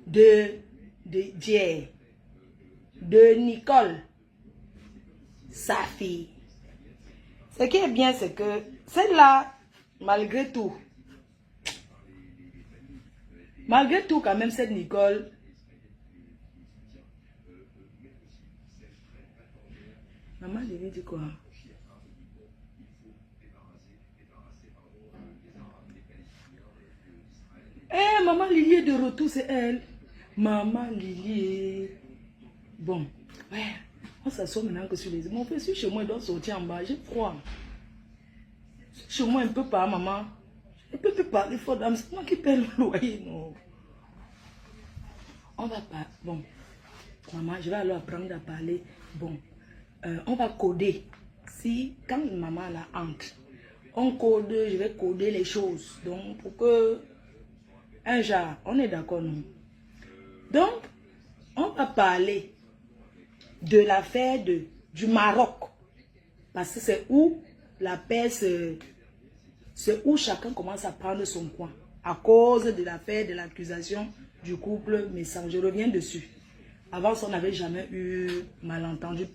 de Dier, de Nicole, sa fille. Ce qui est bien, c'est que celle-là, malgré tout, quand même, cette Nicole, maman, je lui dis quoi? Eh, maman Lily est de retour, c'est elle. Maman Lily. Bon, ouais, on s'assoit maintenant que sur les... Mon frère, si chez moi, il doit sortir en bas, j'ai froid. Chez moi, un peu pas, maman. Je ne peux plus parler fort, dame. C'est moi qui paie le loyer, non. On va pas... Bon, maman, je vais alors apprendre à parler. Bon, on va coder. Si, quand maman là entre, on code, je vais coder les choses. Donc, pour que... Un genre, on est d'accord, non? Donc, on va parler de l'affaire du Maroc. Parce que c'est où la paix, c'est où chacun commence à prendre son coin. À cause de l'affaire de l'accusation du couple Messang. Je reviens dessus. Avant, on n'avait jamais eu malentendu.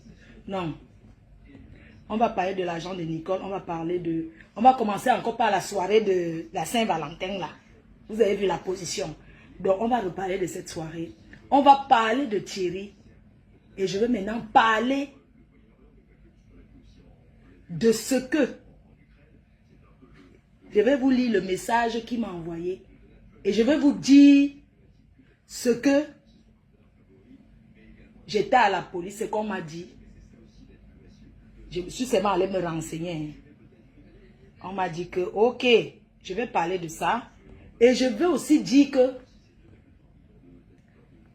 Non. On va parler de l'argent de Nicole. On va parler de... On va commencer encore par la soirée de la Saint-Valentin là. Vous avez vu la position. Donc, on va reparler de cette soirée. On va parler de Thierry. Et je vais maintenant parler de ce que... Je vais vous lire le message qu'il m'a envoyé. Et je vais vous dire ce que j'étais à la police, ce qu'on m'a dit. Je me suis seulement allé me renseigner. On m'a dit que, ok, je vais parler de ça. Et je veux aussi dire que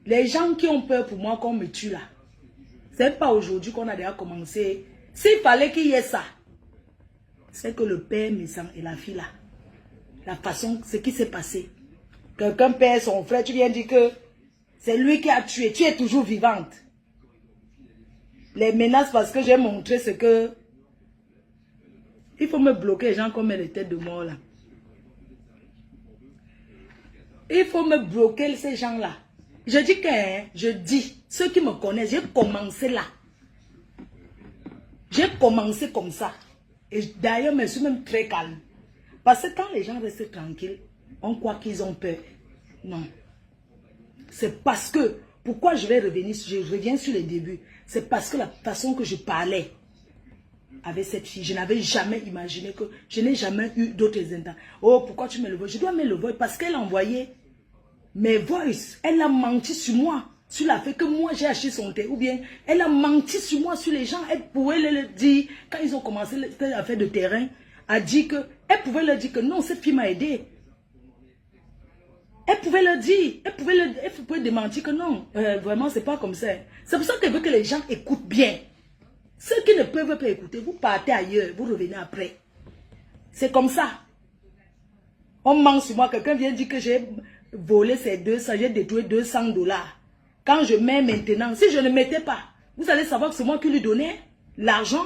les gens qui ont peur pour moi qu'on me tue là, c'est pas aujourd'hui qu'on a déjà commencé. S'il fallait qu'il y ait ça, c'est que le père Messang et la fille là, la façon, ce qui s'est passé. Quelqu'un perd son frère, tu viens dire que c'est lui qui a tué, tu es toujours vivante. Les menaces parce que j'ai montré ce que... Il faut me bloquer les gens comme les têtes de mort là. Il faut me bloquer ces gens-là. Je dis que, je dis, ceux qui me connaissent, j'ai commencé là. J'ai commencé comme ça. Et d'ailleurs, je suis même très calme. Parce que quand les gens restent tranquilles, on croit qu'ils ont peur. Non. C'est parce que, pourquoi je vais revenir, je reviens sur les débuts. C'est parce que la façon que je parlais avec cette fille, je n'avais jamais imaginé que, je n'ai jamais eu d'autres intents. Oh, pourquoi tu mets le voice? Je dois mettre le voice parce qu'elle a envoyé mes voices. Elle a menti sur moi, sur la fait que moi j'ai acheté son thé. Ou bien, elle a menti sur moi, sur les gens. Elle pouvait le dire, quand ils ont commencé cette affaire de terrain, a dit que, elle pouvait leur dire que non, cette fille m'a aidé. Elle pouvait leur dire, elle pouvait démentir que non, vraiment c'est pas comme ça. C'est pour ça qu'elle veut que les gens écoutent bien. Ceux qui ne peuvent pas écouter, vous partez ailleurs, vous revenez après. C'est comme ça. On ment sur moi, quelqu'un vient dire que j'ai volé ces 200, j'ai détruit $200. Quand je mets maintenant, si je ne mettais pas, vous allez savoir que c'est moi qui lui donnais l'argent.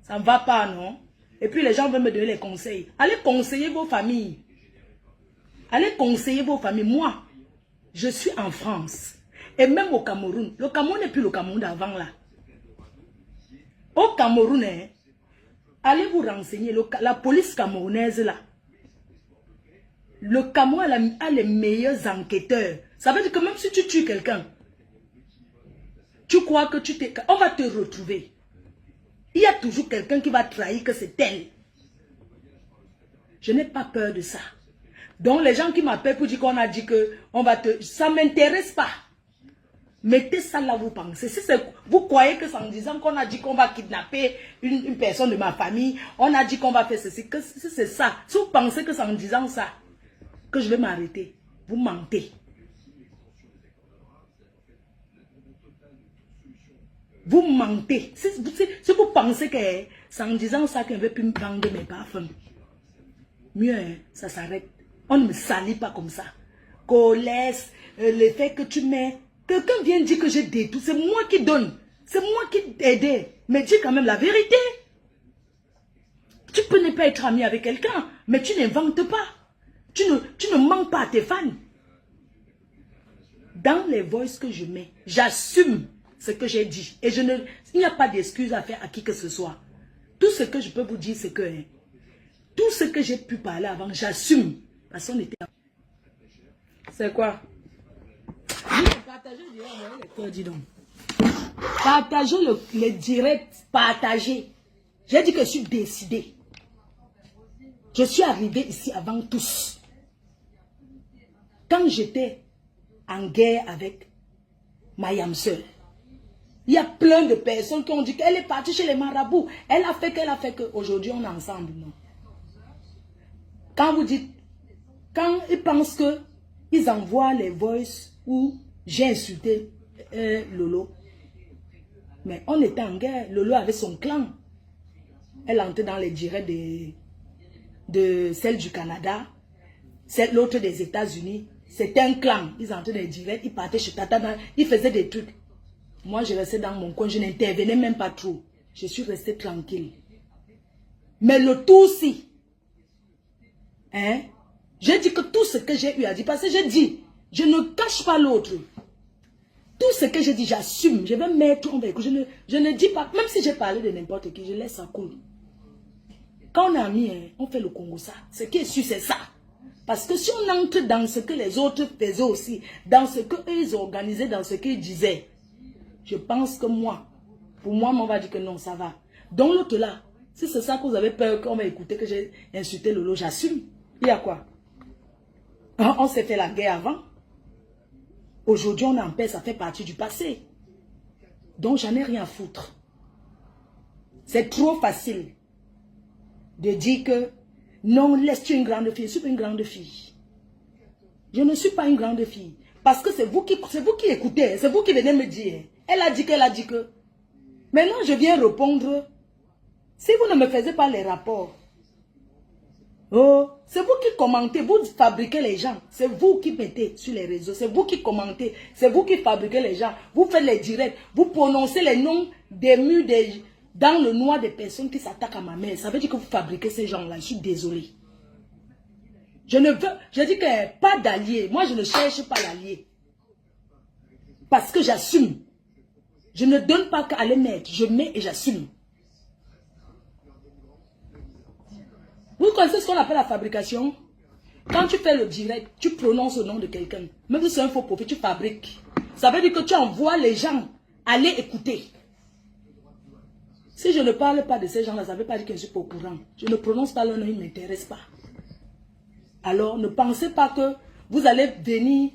Ça ne va pas, non? Et puis les gens veulent me donner les conseils. Allez conseiller vos familles. Allez conseiller vos familles. Moi, je suis en France. Et même au Cameroun. Le Cameroun n'est plus le Cameroun d'avant là. Au Cameroun, hein, allez vous renseigner. La police camerounaise là. Le Cameroun a les meilleurs enquêteurs. Ça veut dire que même si tu tues quelqu'un, tu crois que on va te retrouver. Il y a toujours quelqu'un qui va trahir que c'est elle. Je n'ai pas peur de ça. Donc les gens qui m'appellent pour dire qu'on a dit que on va te... Ça ne m'intéresse pas. Mettez ça là, vous pensez. Si vous croyez que c'est en disant qu'on a dit qu'on va kidnapper une personne de ma famille, on a dit qu'on va faire ceci, que si c'est ça. Si vous pensez que c'est en disant ça, que je vais m'arrêter, vous mentez. Vous mentez. Si vous pensez que c'est en disant ça qu'on ne veut plus me prendre mes parfums, mieux, hein, ça s'arrête. On ne me salit pas comme ça. Qu'on laisse le fait que tu mets... Quelqu'un vient dire que j'ai détruit. C'est moi qui donne. C'est moi qui t'aide. Mais dis quand même la vérité. Tu peux ne pas être ami avec quelqu'un, mais tu n'inventes pas. Tu ne mens pas à tes fans. dans les voices que je mets, j'assume ce que j'ai dit. Et il n'y a pas d'excuse à faire à qui que ce soit. Tout ce que je peux vous dire, c'est que tout ce que j'ai pu parler avant, j'assume. Parce qu'on était... C'est quoi? Partagez le direct, envoyez les cœurs, dis donc. Partagez les directs, partagez. J'ai dit que je suis décidée. Je suis arrivée ici avant tous. Quand j'étais en guerre avec ma yam seule, il y a plein de personnes qui ont dit qu'elle est partie chez les marabouts. Elle a fait qu'aujourd'hui on est ensemble. Non. Quand vous dites, quand ils pensent que ils envoient les voices où j'ai insulté Lolo. Mais on était en guerre. Lolo avait son clan. Elle entrait dans les directs de celle du Canada, l'autre des États-Unis. C'était un clan. Ils entraient dans les directs, ils partaient chez Tata, ils faisaient des trucs. Moi, je restais dans mon coin, je n'intervenais même pas trop. Je suis restée tranquille. Mais le tout si, hein, j'ai dit que tout ce que j'ai eu à dire, parce que j'ai dit, je ne cache pas l'autre. Tout ce que j'ai dit, j'assume. Je vais mettre en véhicule. Je ne dis pas, même si j'ai parlé de n'importe qui, je laisse ça couler. Quand on est amis, hein, on fait le Congo ça. Ce qui est sûr, c'est ça. Parce que si on entre dans ce que les autres faisaient aussi, dans ce qu'eux ils organisaient, dans ce qu'ils disaient, je pense que moi, pour moi, on va dire que non, ça va. Donc l'autre là, si c'est ça que vous avez peur qu'on va écouter, que j'ai insulté Lolo, j'assume. Il y a quoi? On s'est fait la guerre avant. Aujourd'hui, on est en paix, ça fait partie du passé. Donc, j'en ai rien à foutre. C'est trop facile de dire que non, laisse-tu une grande fille. Je ne suis pas une grande fille. Je ne suis pas une grande fille. Parce que c'est vous qui écoutez, c'est vous qui venez me dire. Elle a dit qu'elle a dit que. Maintenant, je viens répondre. Si vous ne me faisiez pas les rapports, oh, c'est vous qui commentez, vous fabriquez les gens. C'est vous qui mettez sur les réseaux, c'est vous qui commentez, c'est vous qui fabriquez les gens. Vous faites les directs, vous prononcez les noms des murs, dans le noir des personnes qui s'attaquent à ma mère. Ça veut dire que vous fabriquez ces gens-là. Je suis désolée. Je ne veux, je dis que pas d'alliés. Moi, je ne cherche pas l'allié. Parce que j'assume. Je ne donne pas qu'à les mettre. Je mets et j'assume. Vous connaissez ce qu'on appelle la fabrication? Quand tu fais le direct, tu prononces le nom de quelqu'un. Même si c'est un faux profil, tu fabriques. Ça veut dire que tu envoies les gens aller écouter. Si je ne parle pas de ces gens-là, ça ne veut pas dire que je suis pas au courant. Je ne prononce pas leur nom, ils ne m'intéressent pas. Alors, ne pensez pas que vous allez venir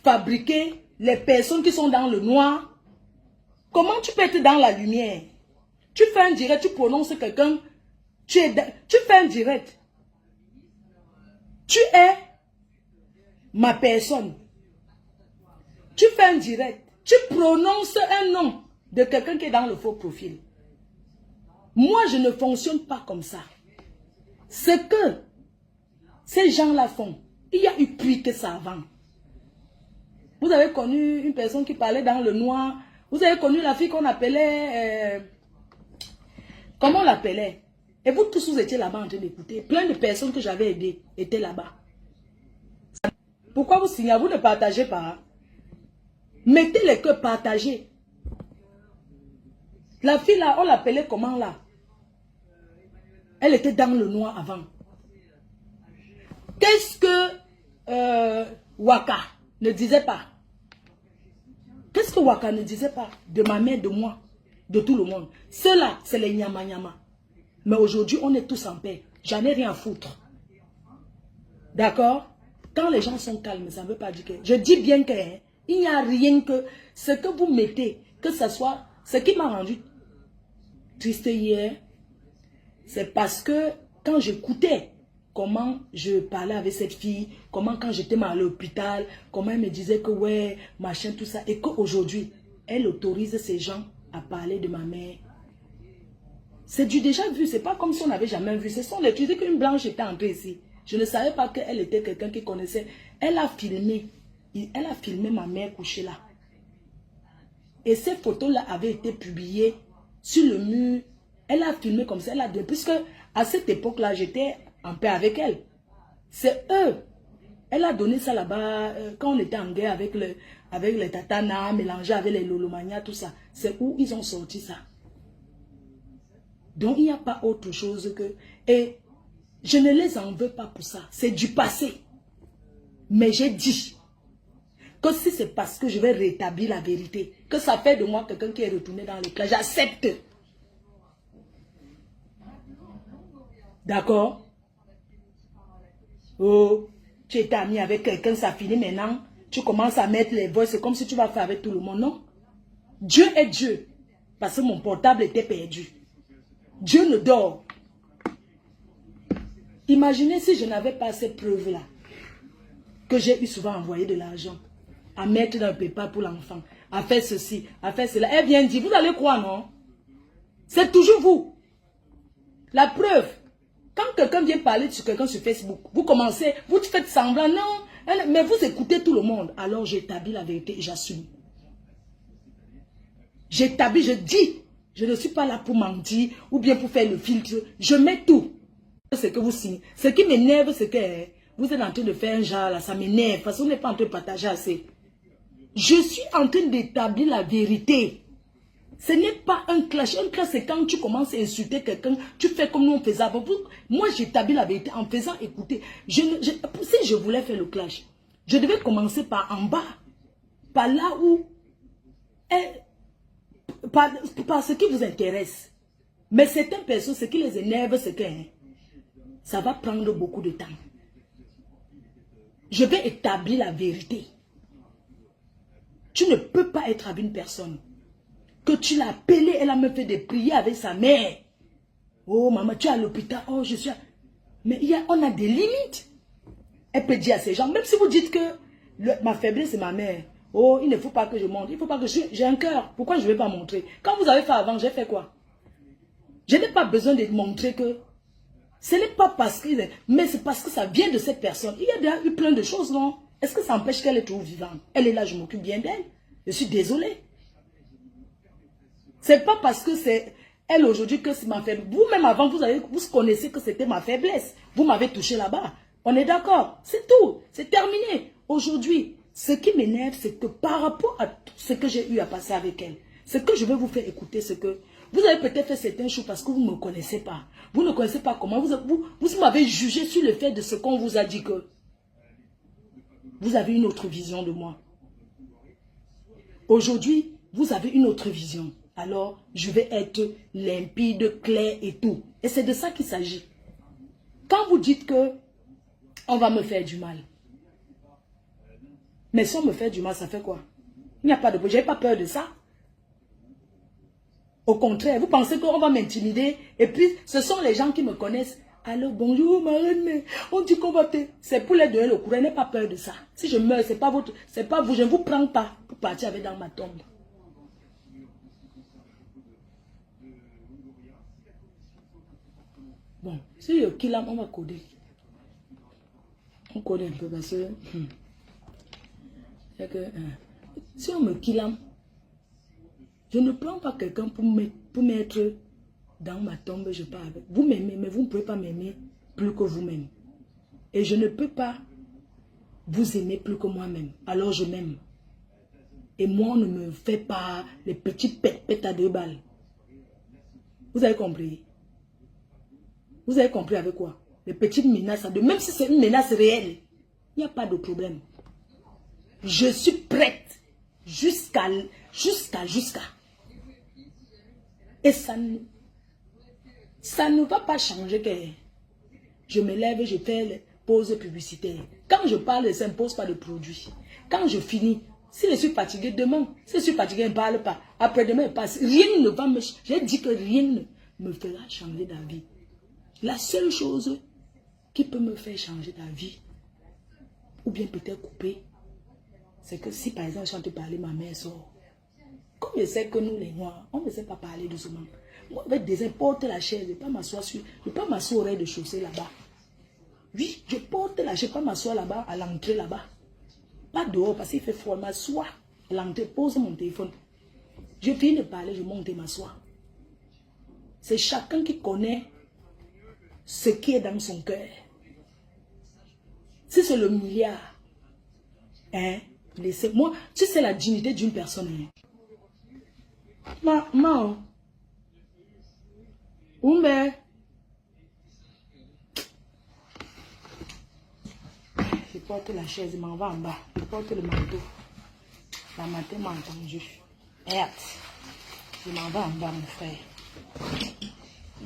fabriquer les personnes qui sont dans le noir. Comment tu peux être dans la lumière? Tu fais un direct, tu prononces quelqu'un. Tu fais un direct. Tu es ma personne. Tu fais un direct. Tu prononces un nom de quelqu'un qui est dans le faux profil. Moi, je ne fonctionne pas comme ça. Ce que ces gens-là font, il y a eu plus que ça avant. Vous avez connu une personne qui parlait dans le noir. Vous avez connu la fille qu'on appelait... comment on l'appelait? Et vous tous, vous étiez là-bas en train d'écouter. Plein de personnes que j'avais aidées étaient là-bas. Pourquoi vous signez? Vous ne partagez pas. Mettez les cœurs, partagez. La fille là, on l'appelait comment là? Elle était dans le noir avant. Qu'est-ce que Waka ne disait pas? Qu'est-ce que Waka ne disait pas? De ma mère, de moi, de tout le monde. Ceux-là, c'est les nyama nyama. Mais aujourd'hui, on est tous en paix. J'en ai rien à foutre. D'accord? Quand les gens sont calmes, ça ne veut pas dire que... Je dis bien que il n'y a rien que... Ce que vous mettez, que ce soit... Ce qui m'a rendu triste hier, c'est parce que quand j'écoutais comment je parlais avec cette fille, comment quand j'étais mal à l'hôpital, comment elle me disait que ouais, machin, tout ça, et qu'aujourd'hui, elle autorise ces gens à parler de ma mère. C'est du déjà vu, c'est pas comme si on n'avait jamais vu. Ce sont les trucs qu'une blanche était entrée ici. Je ne savais pas qu'elle était quelqu'un qui connaissait. Elle a filmé ma mère couchée là. Et ces photos-là avaient été publiées sur le mur. Elle a filmé comme ça, puisque à cette époque-là, j'étais en paix avec elle. C'est eux Elle a donné ça là-bas quand on était en guerre avec les tatanas, mélangé avec les lolomania, tout ça. C'est où ils ont sorti ça. Donc, il n'y a pas autre chose que... Et je ne les en veux pas pour ça. C'est du passé. Mais j'ai dit que si c'est parce que je vais rétablir la vérité, que ça fait de moi quelqu'un qui est retourné dans les classes, j'accepte. D'accord? Oh, tu étais ami avec quelqu'un, ça finit maintenant. Tu commences à mettre les voix, c'est comme si tu vas faire avec tout le monde. Non? Dieu est Dieu. Parce que mon portable était perdu. Dieu ne dort. Imaginez si je n'avais pas ces preuves-là, que j'ai eu souvent envoyé de l'argent, à mettre dans le PayPal pour l'enfant, à faire ceci, à faire cela. Elle vient dire, vous allez croire, non? C'est toujours vous. La preuve, quand quelqu'un vient parler sur quelqu'un sur Facebook, vous commencez, vous faites semblant, non, mais vous écoutez tout le monde. Alors j'établis la vérité et j'assume. J'établis, je dis, je ne suis pas là pour mentir ou bien pour faire le filtre. Je mets tout. Ce que vous signez. Ce qui m'énerve, c'est que vous êtes en train de faire un genre là, ça m'énerve parce qu'on n'est pas en train de partager assez. Je suis en train d'établir la vérité. Ce n'est pas un clash. Un clash, c'est quand tu commences à insulter quelqu'un, tu fais comme nous on faisait avant. Moi, j'établis la vérité en faisant écouter. Si je voulais faire le clash, je devais commencer par en bas, par là où, par ce qui vous intéresse. Mais certaines personnes, ce qui les énerve, c'est que ça va prendre beaucoup de temps. Je vais établir la vérité. Tu ne peux pas être avec une personne que tu l'as appelée, elle a même fait des prières avec sa mère. Oh maman, tu es à l'hôpital. Oh, je suis à... Mais on a des limites. Elle peut dire à ces gens, même si vous dites que ma faiblesse c'est ma mère. Oh, il ne faut pas que je montre. Il ne faut pas que j'ai un cœur. Pourquoi je ne vais pas montrer? Quand vous avez fait avant, j'ai fait quoi? Je n'ai pas besoin de montrer que ce n'est pas parce que... Mais c'est parce que ça vient de cette personne. Il y a déjà eu plein de choses, non? Est-ce que ça empêche qu'elle est toujours vivante? Elle est là, je m'occupe bien d'elle. Je suis désolée. C'est pas parce que c'est elle aujourd'hui que c'est ma faiblesse. Vous-même avant, vous connaissez que c'était ma faiblesse. Vous m'avez touché là-bas. On est d'accord. C'est tout. C'est terminé. Aujourd'hui, ce qui m'énerve, c'est que par rapport à tout ce que j'ai eu à passer avec elle, ce que je vais vous faire écouter, c'est que vous avez peut-être fait certaines choses parce que vous ne me connaissez pas. Vous ne connaissez pas comment. Vous m'avez jugé sur le fait de ce qu'on vous a dit que vous avez une autre vision de moi. Aujourd'hui, vous avez une autre vision. Alors, je vais être limpide, clair et tout. Et c'est de ça qu'il s'agit. Quand vous dites que on va me faire du mal. Mais si on me fait du mal, ça fait quoi? Il n'y a pas de... Je n'ai pas peur de ça. Au contraire, vous pensez qu'on va m'intimider et puis ce sont les gens qui me connaissent. Alors bonjour ma reine, on dit qu'on va te... C'est pour les donner le courant, n'ayez pas peur de ça. Si je meurs, c'est pas vous, je ne vous prends pas pour partir avec dans ma tombe. Bon, si le kilam, on va coder. On code un peu parce que... si on me kilam, je ne prends pas quelqu'un pour mettre dans ma tombe, je pars avec. Vous m'aimez, mais vous ne pouvez pas m'aimer plus que vous-même. Et je ne peux pas vous aimer plus que moi-même. Alors je m'aime. Et moi, on ne me fait pas les petites pètes à 2 balles. Vous avez compris? Vous avez compris avec quoi? Les petites menaces à 2. Même si c'est une menace réelle, il n'y a pas de problème. Je suis prête jusqu'à. Et ça ne va pas changer que je me lève et je fais les pauses publicitaires. Quand je parle, ça ne pose pas de produit. Quand je finis, si je suis fatigué demain, si je suis fatigué, je ne parle pas. Après-demain, il passe. Rien ne va me... J'ai dit que rien ne me fera changer d'avis. La seule chose qui peut me faire changer d'avis, ou bien peut-être couper, c'est que si par exemple je suis en train de parler, ma mère sort. Comme je sais que nous les Noirs, on ne sait pas parler doucement. Moi, avec des porte la chaise, je ne vais pas m'asseoir sur, je ne vais pas m'asseoir au rez-de-chaussée là-bas. Oui, je porte la chaise, je ne vais pas m'asseoir là-bas, à l'entrée là-bas. Pas dehors, parce qu'il fait froid, m'asseoir à l'entrée, pose mon téléphone. Je finis de parler, je monte et m'assois. C'est chacun qui connaît ce qui est dans son cœur. Si c'est le milliard, hein, laissez-moi. Si c'est la dignité d'une personne. Maman. Oumbe. Je porte la chaise, je m'en vais en bas. Je porte le manteau. La matin m'a entendu. Je m'en vais en bas, mon frère.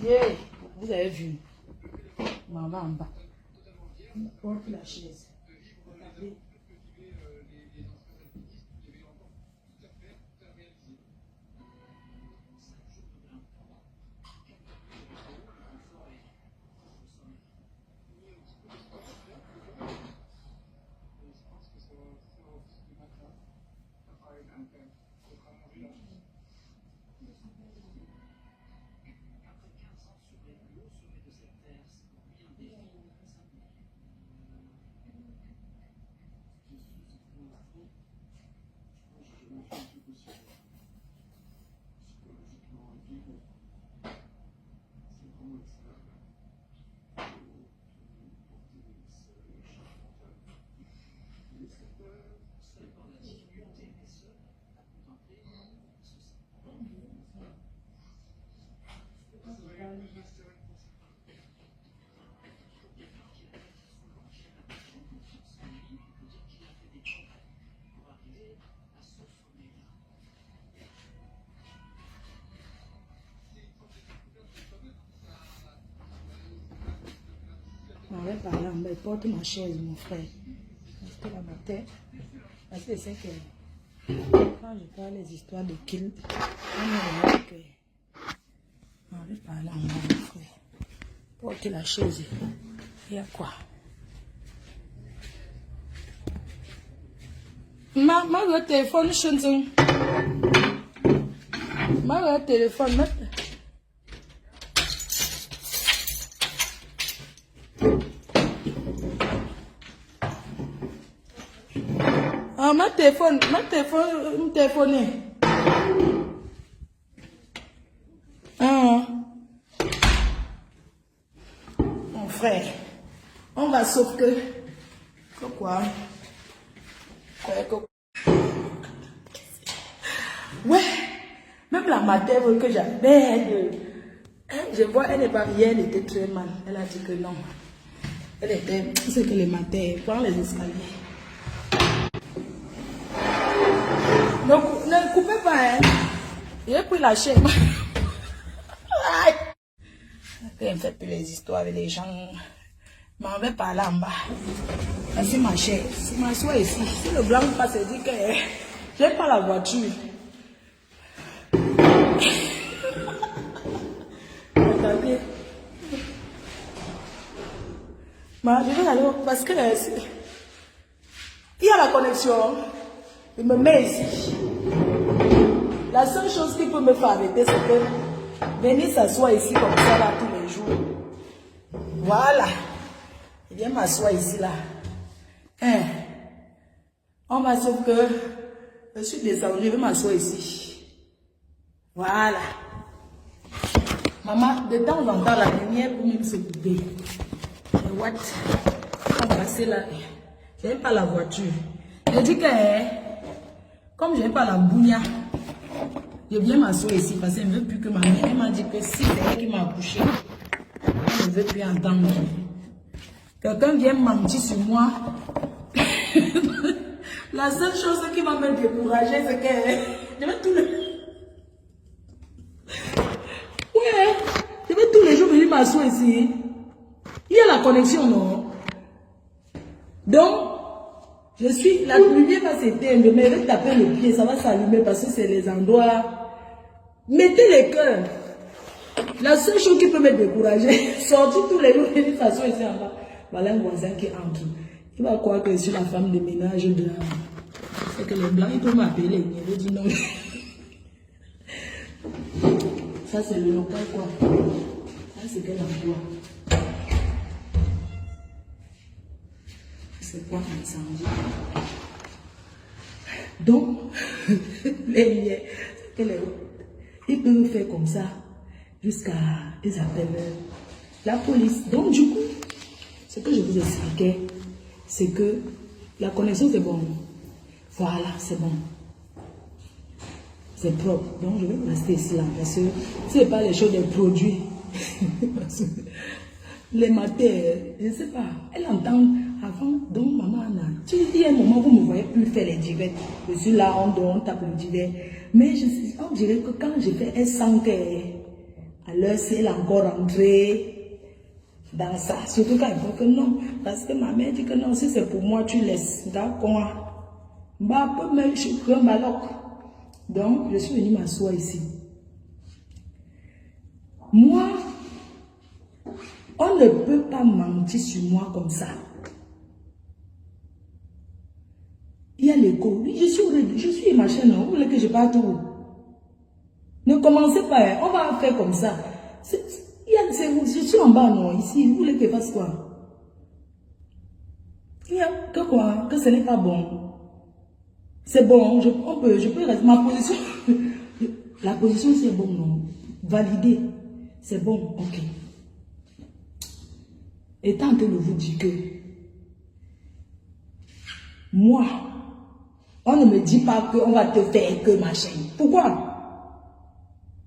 Yeah. Vous avez vu. Je m'en vais en bas. Je porte la chaise. Regardez. On va parler en bas, il porte ma chaise, mon frère. Parce que la matin, parce que c'est que quand je parle des histoires de kill, on me remarque que on va parler en bas, mon frère. Porte la chaise. Il y a quoi? Le téléphone, je le téléphone, ah, ma téléphone, ah, mon frère, on va sauf que quoi? Ouais, même la maternelle que j'avais, je vois, elle n'est pas bien, elle était très mal. Elle a dit que non. Elle était, c'est que les matins, prends les escaliers. Donc, ne coupez pas, hein. J'ai pris la chaîne. Elle me fait plus les histoires avec les gens. M'en vais par là en bas. C'est ma chaise. Si je m'assois ici, si le blanc passe, il dit que j'ai pas la voiture. Regardez. Je vais aller parce que il y a la connexion. Il me met ici. La seule chose qui peut me faire arrêter, c'est que venir s'asseoir ici comme ça là tous les jours. Voilà. Il vient m'asseoir ici là. Hein. On va sauf que je suis descendu, je vais m'asseoir ici. Voilà. Maman, de temps en temps, la lumière pour même se couper. What? On va passer là. Je n'aime pas la voiture. Je dis que, comme je n'aime pas la bougna, je viens m'asseoir ici parce qu'elle ne veut plus que ma mère. Elle m'a dit que si c'est elle qui m'a accouché, elle ne veut plus entendre. Quelqu'un vient mentir sur moi. La seule chose qui va me décourager, c'est que je vais tous les... Ouais, je vais tous les jours venir m'asseoir ici. Il y a la connexion, non? Donc, je suis... La lumière va s'éteindre, mais je vais taper le pied, ça va s'allumer parce que c'est les endroits... Mettez les cœurs. La seule chose qui peut me décourager, sortir tous les jours venir s'asseoir ici en bas. Voilà un voisin qui entre. Il va croire que je suis la femme de ménage de la... C'est que les blancs, ils peuvent m'appeler. Je dis non. Ça, c'est le local, quoi. Ça, c'est quel endroit? C'est quoi incendie? Donc, ils peuvent faire comme ça jusqu'à, ils appellent la police. Donc, du coup, ce que je vous expliquais, c'est que la connexion c'est bon. Voilà, c'est bon. C'est propre. Donc, je vais rester ici là. Parce que ce n'est pas les choses des produits. Les matins, je ne sais pas. Elle entend avant. Donc, maman, Anna, tu dis à un moment, vous ne me voyez plus faire les directs. Je suis là, on tape le direct. Mais on dirait que quand je fais, elle sent qu'à l'heure, si elle est encore rentrée dans ça. Surtout quand elle dit que non. Parce que ma mère dit que non, si c'est pour moi, tu laisses. D'accord? Bah, je suis un baloc. Donc, je suis venue m'asseoir ici. Moi, on ne peut pas mentir sur moi comme ça. Il y a l'écho. Oui, je suis machin, non? Vous voulez que je parte où? Ne commencez pas, hein. On va faire comme ça. Je suis en bas, non? Ici, vous voulez que je fasse quoi? Il y a que quoi? Que ce n'est pas bon. C'est bon, je peux rester. Ma position, la position c'est bon, non? Validé, c'est bon, ok. Et tant que je vous dis que moi, on ne me dit pas qu'on va te faire que machin. Pourquoi?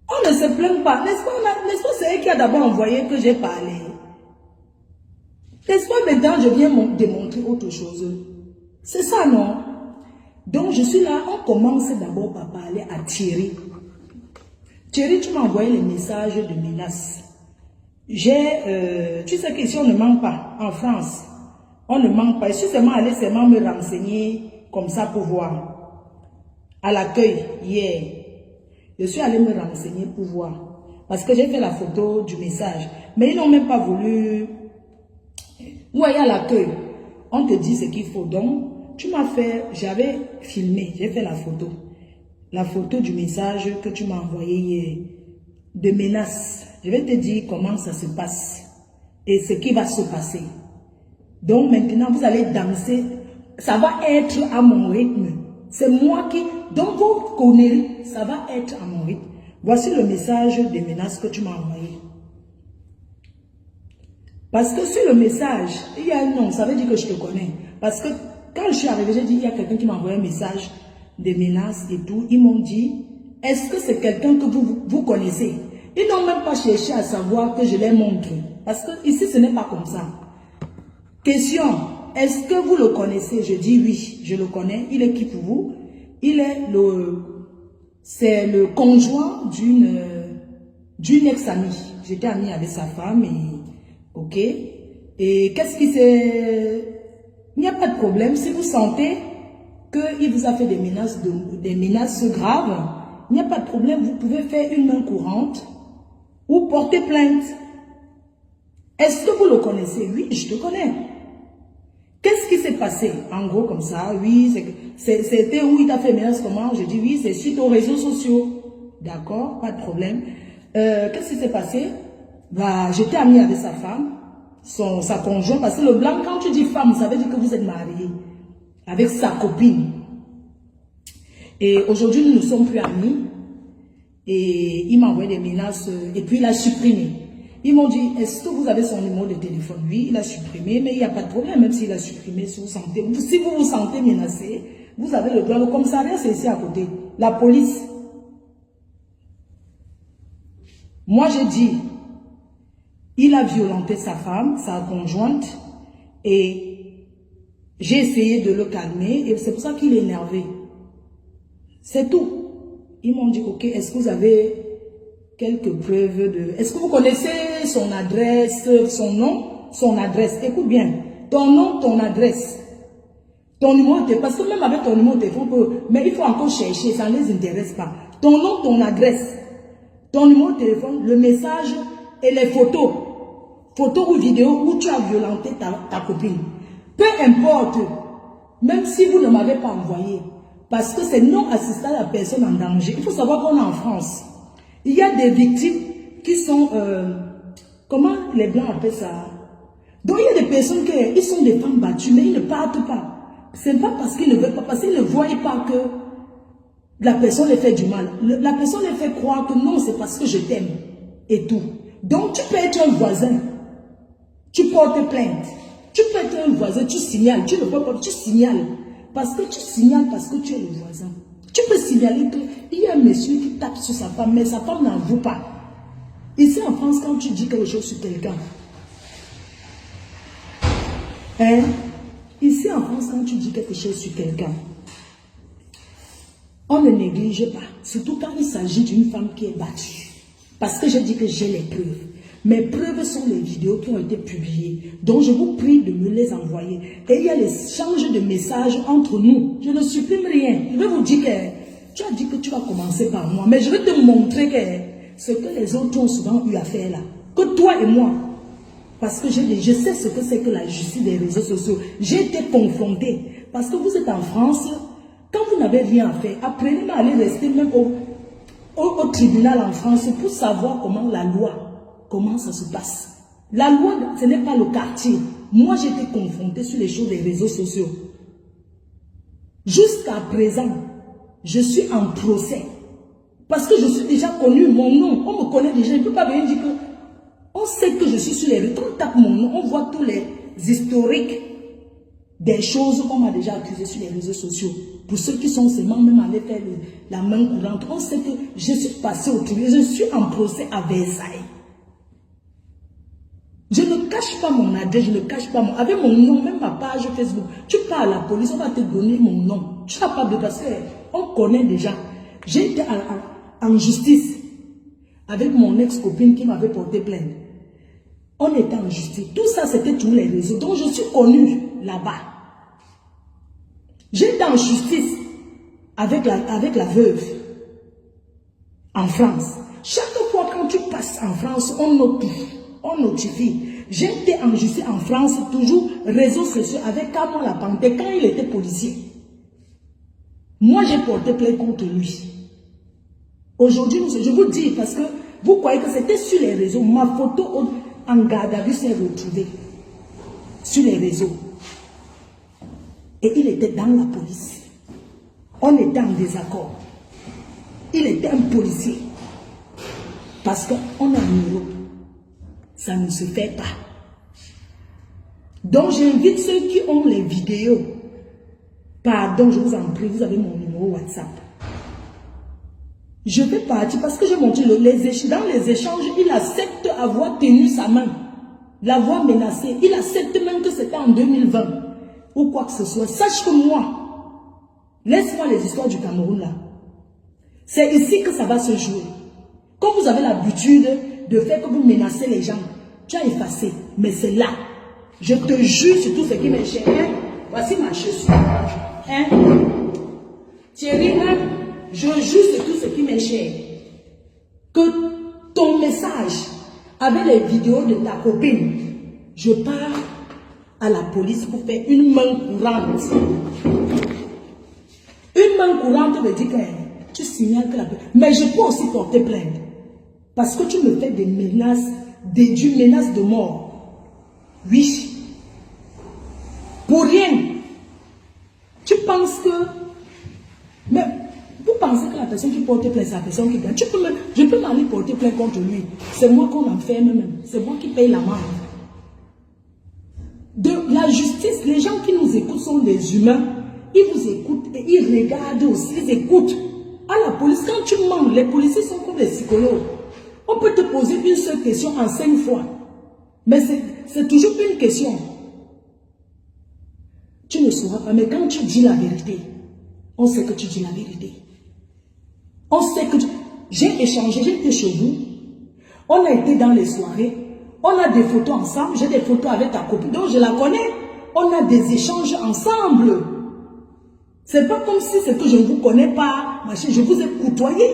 On ne se plaint pas. N'est-ce pas, c'est elle qui a d'abord envoyé que j'ai parlé. N'est-ce pas, maintenant je viens démontrer autre chose. C'est ça, non? Donc, je suis là, on commence d'abord par parler à Thierry. Thierry, tu m'as envoyé les messages de menaces. Tu sais qu'ici, on ne ment pas. En France, on ne ment pas. Je suis seulement allé me renseigner comme ça pour voir. À l'accueil, hier, je suis allé me renseigner pour voir. Parce que j'ai fait la photo du message. Mais ils n'ont même pas voulu... Vous voyez à l'accueil, on te dit ce qu'il faut. Donc, tu m'as fait, j'avais filmé, j'ai fait la photo du message que tu m'as envoyé hier, de menaces. Je vais te dire comment ça se passe et ce qui va se passer. Donc maintenant, vous allez danser, ça va être à mon rythme. C'est moi qui, dans vos conneries, ça va être à mon rythme. Voici le message de menaces que tu m'as envoyé. Parce que sur le message, il y a un nom, ça veut dire que je te connais. Parce que quand je suis arrivée, j'ai dit, il y a quelqu'un qui m'a envoyé un message de menaces et tout. Ils m'ont dit, est-ce que c'est quelqu'un que vous connaissez? Ils n'ont même pas cherché à savoir que je les montre. Parce que ici, ce n'est pas comme ça. Question, est-ce que vous le connaissez? Je dis oui, je le connais. Il est qui pour vous? C'est le conjoint d'une ex-amie. J'étais amie avec sa femme et, ok. Et qu'est-ce qui s'est... Il n'y a pas de problème. Si vous sentez qu'il vous a fait des menaces graves, il n'y a pas de problème. Vous pouvez faire une main courante ou porter plainte. Est-ce que vous le connaissez? Oui, je le connais. Qu'est-ce qui s'est passé? En gros, comme ça, oui, c'était où il t'a fait menace comment? Je dis oui, c'est suite aux réseaux sociaux. D'accord, pas de problème. Qu'est-ce qui s'est passé? Bah, j'étais amie avec sa femme. Sa conjointe, parce que le blanc, quand tu dis femme, ça veut dire que vous êtes marié avec sa copine. Et aujourd'hui, nous ne sommes plus amis. Et il m'a envoyé des menaces et puis il a supprimé. Ils m'ont dit, est-ce que vous avez son numéro de téléphone? Oui, il a supprimé, mais il n'y a pas de problème, même s'il a supprimé, si vous vous sentez menacé, vous avez le droit. Le commissariat, c'est ici à côté. La police. Moi, j'ai dit, il a violenté sa femme, sa conjointe, et j'ai essayé de le calmer, et c'est pour ça qu'il est énervé. C'est tout. Ils m'ont dit, ok, est-ce que vous avez quelques preuves de... Est-ce que vous connaissez son adresse, son nom, son adresse? Écoute bien, ton nom, ton adresse, ton numéro de téléphone, parce que même avec ton numéro de téléphone, mais il faut encore chercher, ça ne les intéresse pas. Ton nom, ton adresse, ton numéro de téléphone, le message et les photos. Photos ou vidéos où tu as violenté ta copine. Peu importe, même si vous ne m'avez pas envoyé, parce que c'est non assistant à la personne en danger. Il faut savoir qu'on est en France. Il y a des victimes qui sont, comment les Blancs appellent ça? Donc il y a des personnes qui sont des femmes battues, mais ils ne partent pas. Ce n'est pas parce qu'ils ne veulent pas, parce qu'ils ne voient pas que la personne les fait du mal. La personne les fait croire que non, c'est parce que je t'aime et tout. Donc tu peux être un voisin, tu portes plainte, Tu peux être un voisin, tu signales, tu ne peux pas, tu signales. Parce que tu signales parce que tu es le voisin. Tu peux signaler qu'il y a un monsieur qui tape sur sa femme, mais sa femme n'en vaut pas. Ici en France, quand tu dis quelque chose sur quelqu'un, hein? Ici en France, quand tu dis quelque chose sur quelqu'un, on ne néglige pas. Surtout quand il s'agit d'une femme qui est battue. Parce que je dis que j'ai les preuves. Mes preuves sont les vidéos qui ont été publiées. Donc je vous prie de me les envoyer. Et il y a l'échange de messages entre nous. Je ne supprime rien. Je vais vous dire que tu as dit que tu vas commencer par moi. Mais je vais te montrer que ce que les autres ont souvent eu à faire là. Que toi et moi. Parce que je sais ce que c'est que la justice des réseaux sociaux. J'ai été confrontée. Parce que vous êtes en France. Quand vous n'avez rien à faire, apprenez à aller rester même au tribunal en France pour savoir comment la loi. Comment ça se passe? La loi, ce n'est pas le quartier. Moi, j'ai été confrontée sur les choses des réseaux sociaux. Jusqu'à présent, je suis en procès. Parce que je suis déjà connu, mon nom. On me connaît déjà. Je ne peux pas venir dire que... On sait que je suis sur les réseaux. Quand on tape mon nom, on voit tous les historiques des choses qu'on m'a déjà accusées sur les réseaux sociaux. Pour ceux qui sont seulement même allés faire la main courante, on sait que je suis passé au tribunal. Je suis en procès à Versailles. Je ne cache pas mon adresse, je ne cache pas mon... Avec mon nom, même ma page Facebook, tu pars à la police, on va te donner mon nom. Tu n'as pas de... Parce qu'on connaît déjà. J'ai été en justice avec mon ex-copine qui m'avait porté plainte. On était en justice. Tout ça, c'était tous les réseaux. Donc, je suis connue là-bas. J'ai été en justice avec la veuve en France. Chaque fois quand tu passes en France, on notifie. J'étais en justice en France, toujours réseaux sociaux avec Camon la Panthère quand il était policier. Moi, j'ai porté plainte contre lui. Aujourd'hui, je vous dis, parce que vous croyez que c'était sur les réseaux, ma photo en garde à vue s'est retrouvée sur les réseaux. Et il était dans la police. On était en désaccord. Il était un policier. Parce qu'on a un numéro. Ça ne se fait pas. Donc j'invite ceux qui ont les vidéos. Pardon, je vous en prie, vous avez mon numéro WhatsApp. Je vais partir parce que j'ai montré dans les échanges, il accepte avoir tenu sa main. L'avoir menacé. Il accepte même que c'était en 2020. Ou quoi que ce soit. Sache que moi, laisse-moi les histoires du Cameroun là. C'est ici que ça va se jouer. Quand vous avez l'habitude de faire que vous menacez les gens, tu as effacé. Mais c'est là. Je te jure sur tout ce qui m'est cher. Hein? Voici ma chaussure. Hein? Thierry, hein? Je jure sur tout ce qui m'est cher. Que ton message avec les vidéos de ta copine, je pars à la police pour faire une main courante. Une main courante veut dire que tu signales que la... Mais je peux aussi porter plainte. Parce que tu me fais des menaces, des menaces de mort. Oui. Pour rien. Tu penses que... Mais vous pensez que la personne qui porte plainte, c'est la personne qui gagne. Je peux m'aller porter plainte contre lui. C'est moi qu'on enferme même. C'est moi qui paye l'amende. De la justice, les gens qui nous écoutent sont des humains. Ils vous écoutent et ils regardent aussi, ils écoutent. À la police, quand tu mens, les policiers sont comme des psychologues. On peut te poser une seule question en 5 fois. Mais c'est toujours une question. Tu ne sauras pas, mais quand tu dis la vérité, on sait que tu dis la vérité. On sait que j'ai échangé, j'ai été chez vous. On a été dans les soirées. On a des photos ensemble. J'ai des photos avec ta copine. Donc je la connais. On a des échanges ensemble. C'est pas comme si c'est que je ne vous connais pas. Machin. Je vous ai côtoyé.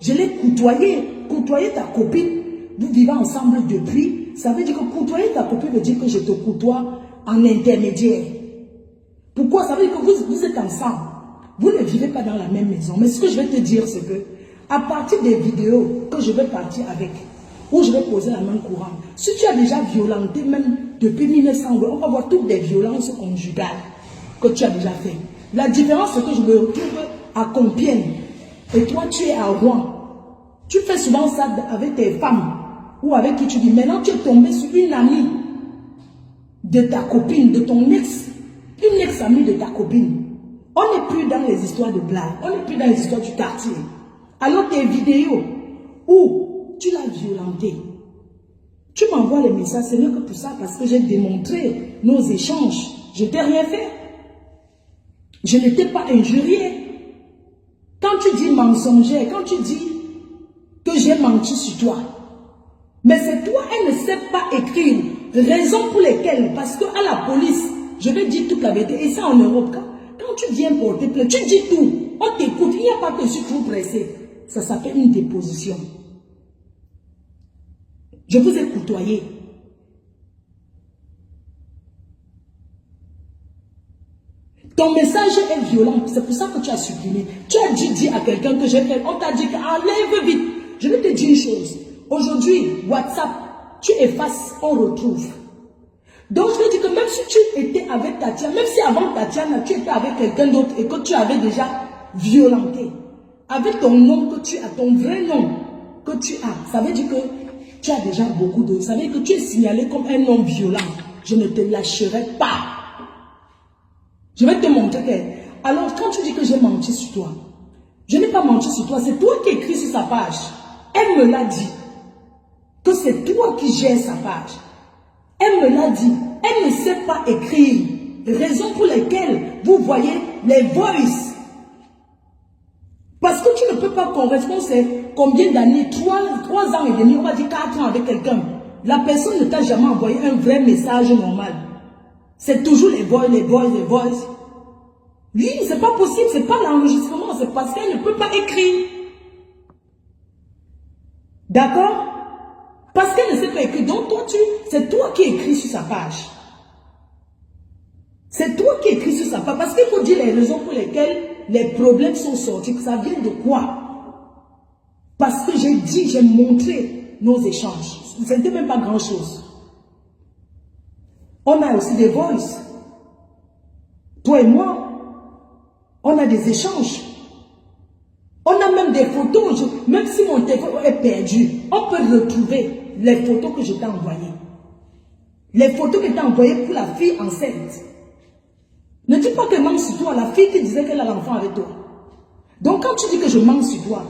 Je l'ai côtoyé. Côtoyer ta copine. Vous vivez ensemble depuis. Ça veut dire que côtoyer ta copine veut dire que je te côtoie en intermédiaire. Pourquoi? Ça veut dire que vous êtes ensemble. Vous ne vivez pas dans la même maison. Mais ce que je vais te dire, c'est que à partir des vidéos que je vais partir avec, où je vais poser la main courante, si tu as déjà violenté, même depuis 1900, on va voir toutes des violences conjugales que tu as déjà fait. La différence, c'est que je me retrouve à Compiègne et toi, tu es à Rouen. Tu fais souvent ça avec tes femmes ou avec qui tu dis. Maintenant, tu es tombé sur une amie de ta copine, de ton ex, une ex-amie de ta copine. On n'est plus dans les histoires de blagues, on n'est plus dans les histoires du quartier. Alors tes vidéos où tu l'as violentée, tu m'envoies les messages, ce n'est que pour ça, parce que j'ai démontré nos échanges. Je t'ai rien fait. Je ne t'ai pas injurié. Quand tu dis mensongère, quand tu dis que j'ai menti sur toi, mais c'est toi, elle ne sait pas écrire. Raison pour lesquelles, parce qu'à la police, je vais dire toute la vérité. Et ça en Europe, quand tu viens porter plainte, tu dis tout. On t'écoute, il n'y a pas que je suis trop pressé. Ça s'appelle une déposition. Je vous ai côtoyé. Ton message est violent, c'est pour ça que tu as supprimé. Tu as dû dire à quelqu'un que j'ai fait, on t'a dit enlève vite. Je vais te dire une chose. Aujourd'hui, WhatsApp, tu effaces, on retrouve. Donc je vais dire que même si tu étais avec Tatiana, même si avant Tatiana, tu étais avec quelqu'un d'autre et que tu avais déjà violenté, avec ton nom que tu as, ton vrai nom que tu as, ça veut dire que tu as déjà beaucoup de... Ça veut dire que tu es signalé comme un homme violent. Je ne te lâcherai pas. Je vais te montrer que... Alors, quand tu dis que j'ai menti sur toi, je n'ai pas menti sur toi, c'est toi qui écris sur sa page. Elle me l'a dit. Que c'est toi qui gères sa page. Elle me l'a dit. Elle ne sait pas écrire. Raison pour laquelle vous voyez les voices. Parce que tu ne peux pas correspondre, c'est combien d'années, 3 ans et demi, on va dire 4 ans avec quelqu'un. La personne ne t'a jamais envoyé un vrai message normal. C'est toujours les voix. Oui, c'est pas possible, c'est pas l'enregistrement, c'est parce qu'elle ne peut pas écrire. D'accord? Parce qu'elle ne sait pas écrire. Donc toi, c'est toi qui écris sur sa page. C'est toi qui écris sur sa page. Parce qu'il faut dire les raisons pour lesquelles les problèmes sont sortis. Ça vient de quoi? Parce que j'ai montré nos échanges. Ce n'était même pas grand chose. On a aussi des voices. Toi et moi, on a des échanges. On a même des photos. Même si mon téléphone est perdu, on peut retrouver les photos que je t'ai envoyées. Les photos que tu as envoyées pour la fille enceinte. Ne dis pas que je mens sur toi, la fille qui disait qu'elle a l'enfant avec toi. Donc quand tu dis que je mens sur toi,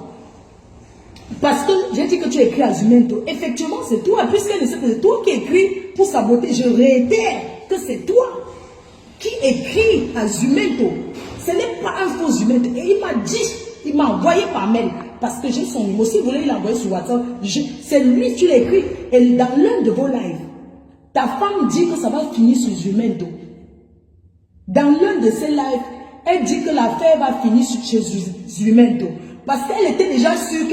parce que j'ai dit que tu écris à Zumento, effectivement c'est toi, puisqu'elle ne sait que c'est toi qui écris pour saboter. Je réitère que c'est toi qui écris à Zumento. Ce n'est pas un faux Zumento. Et il m'a dit, il m'a envoyé par mail, parce que j'ai son numéro. Si vous voulez, il l'a envoyé sur WhatsApp. C'est lui qui l'a écrit. Et dans l'un de vos lives, ta femme dit que ça va finir sur Zumento. Dans l'un de ses lives, elle dit que l'affaire va finir chez Zumento. Parce qu'elle était déjà sûre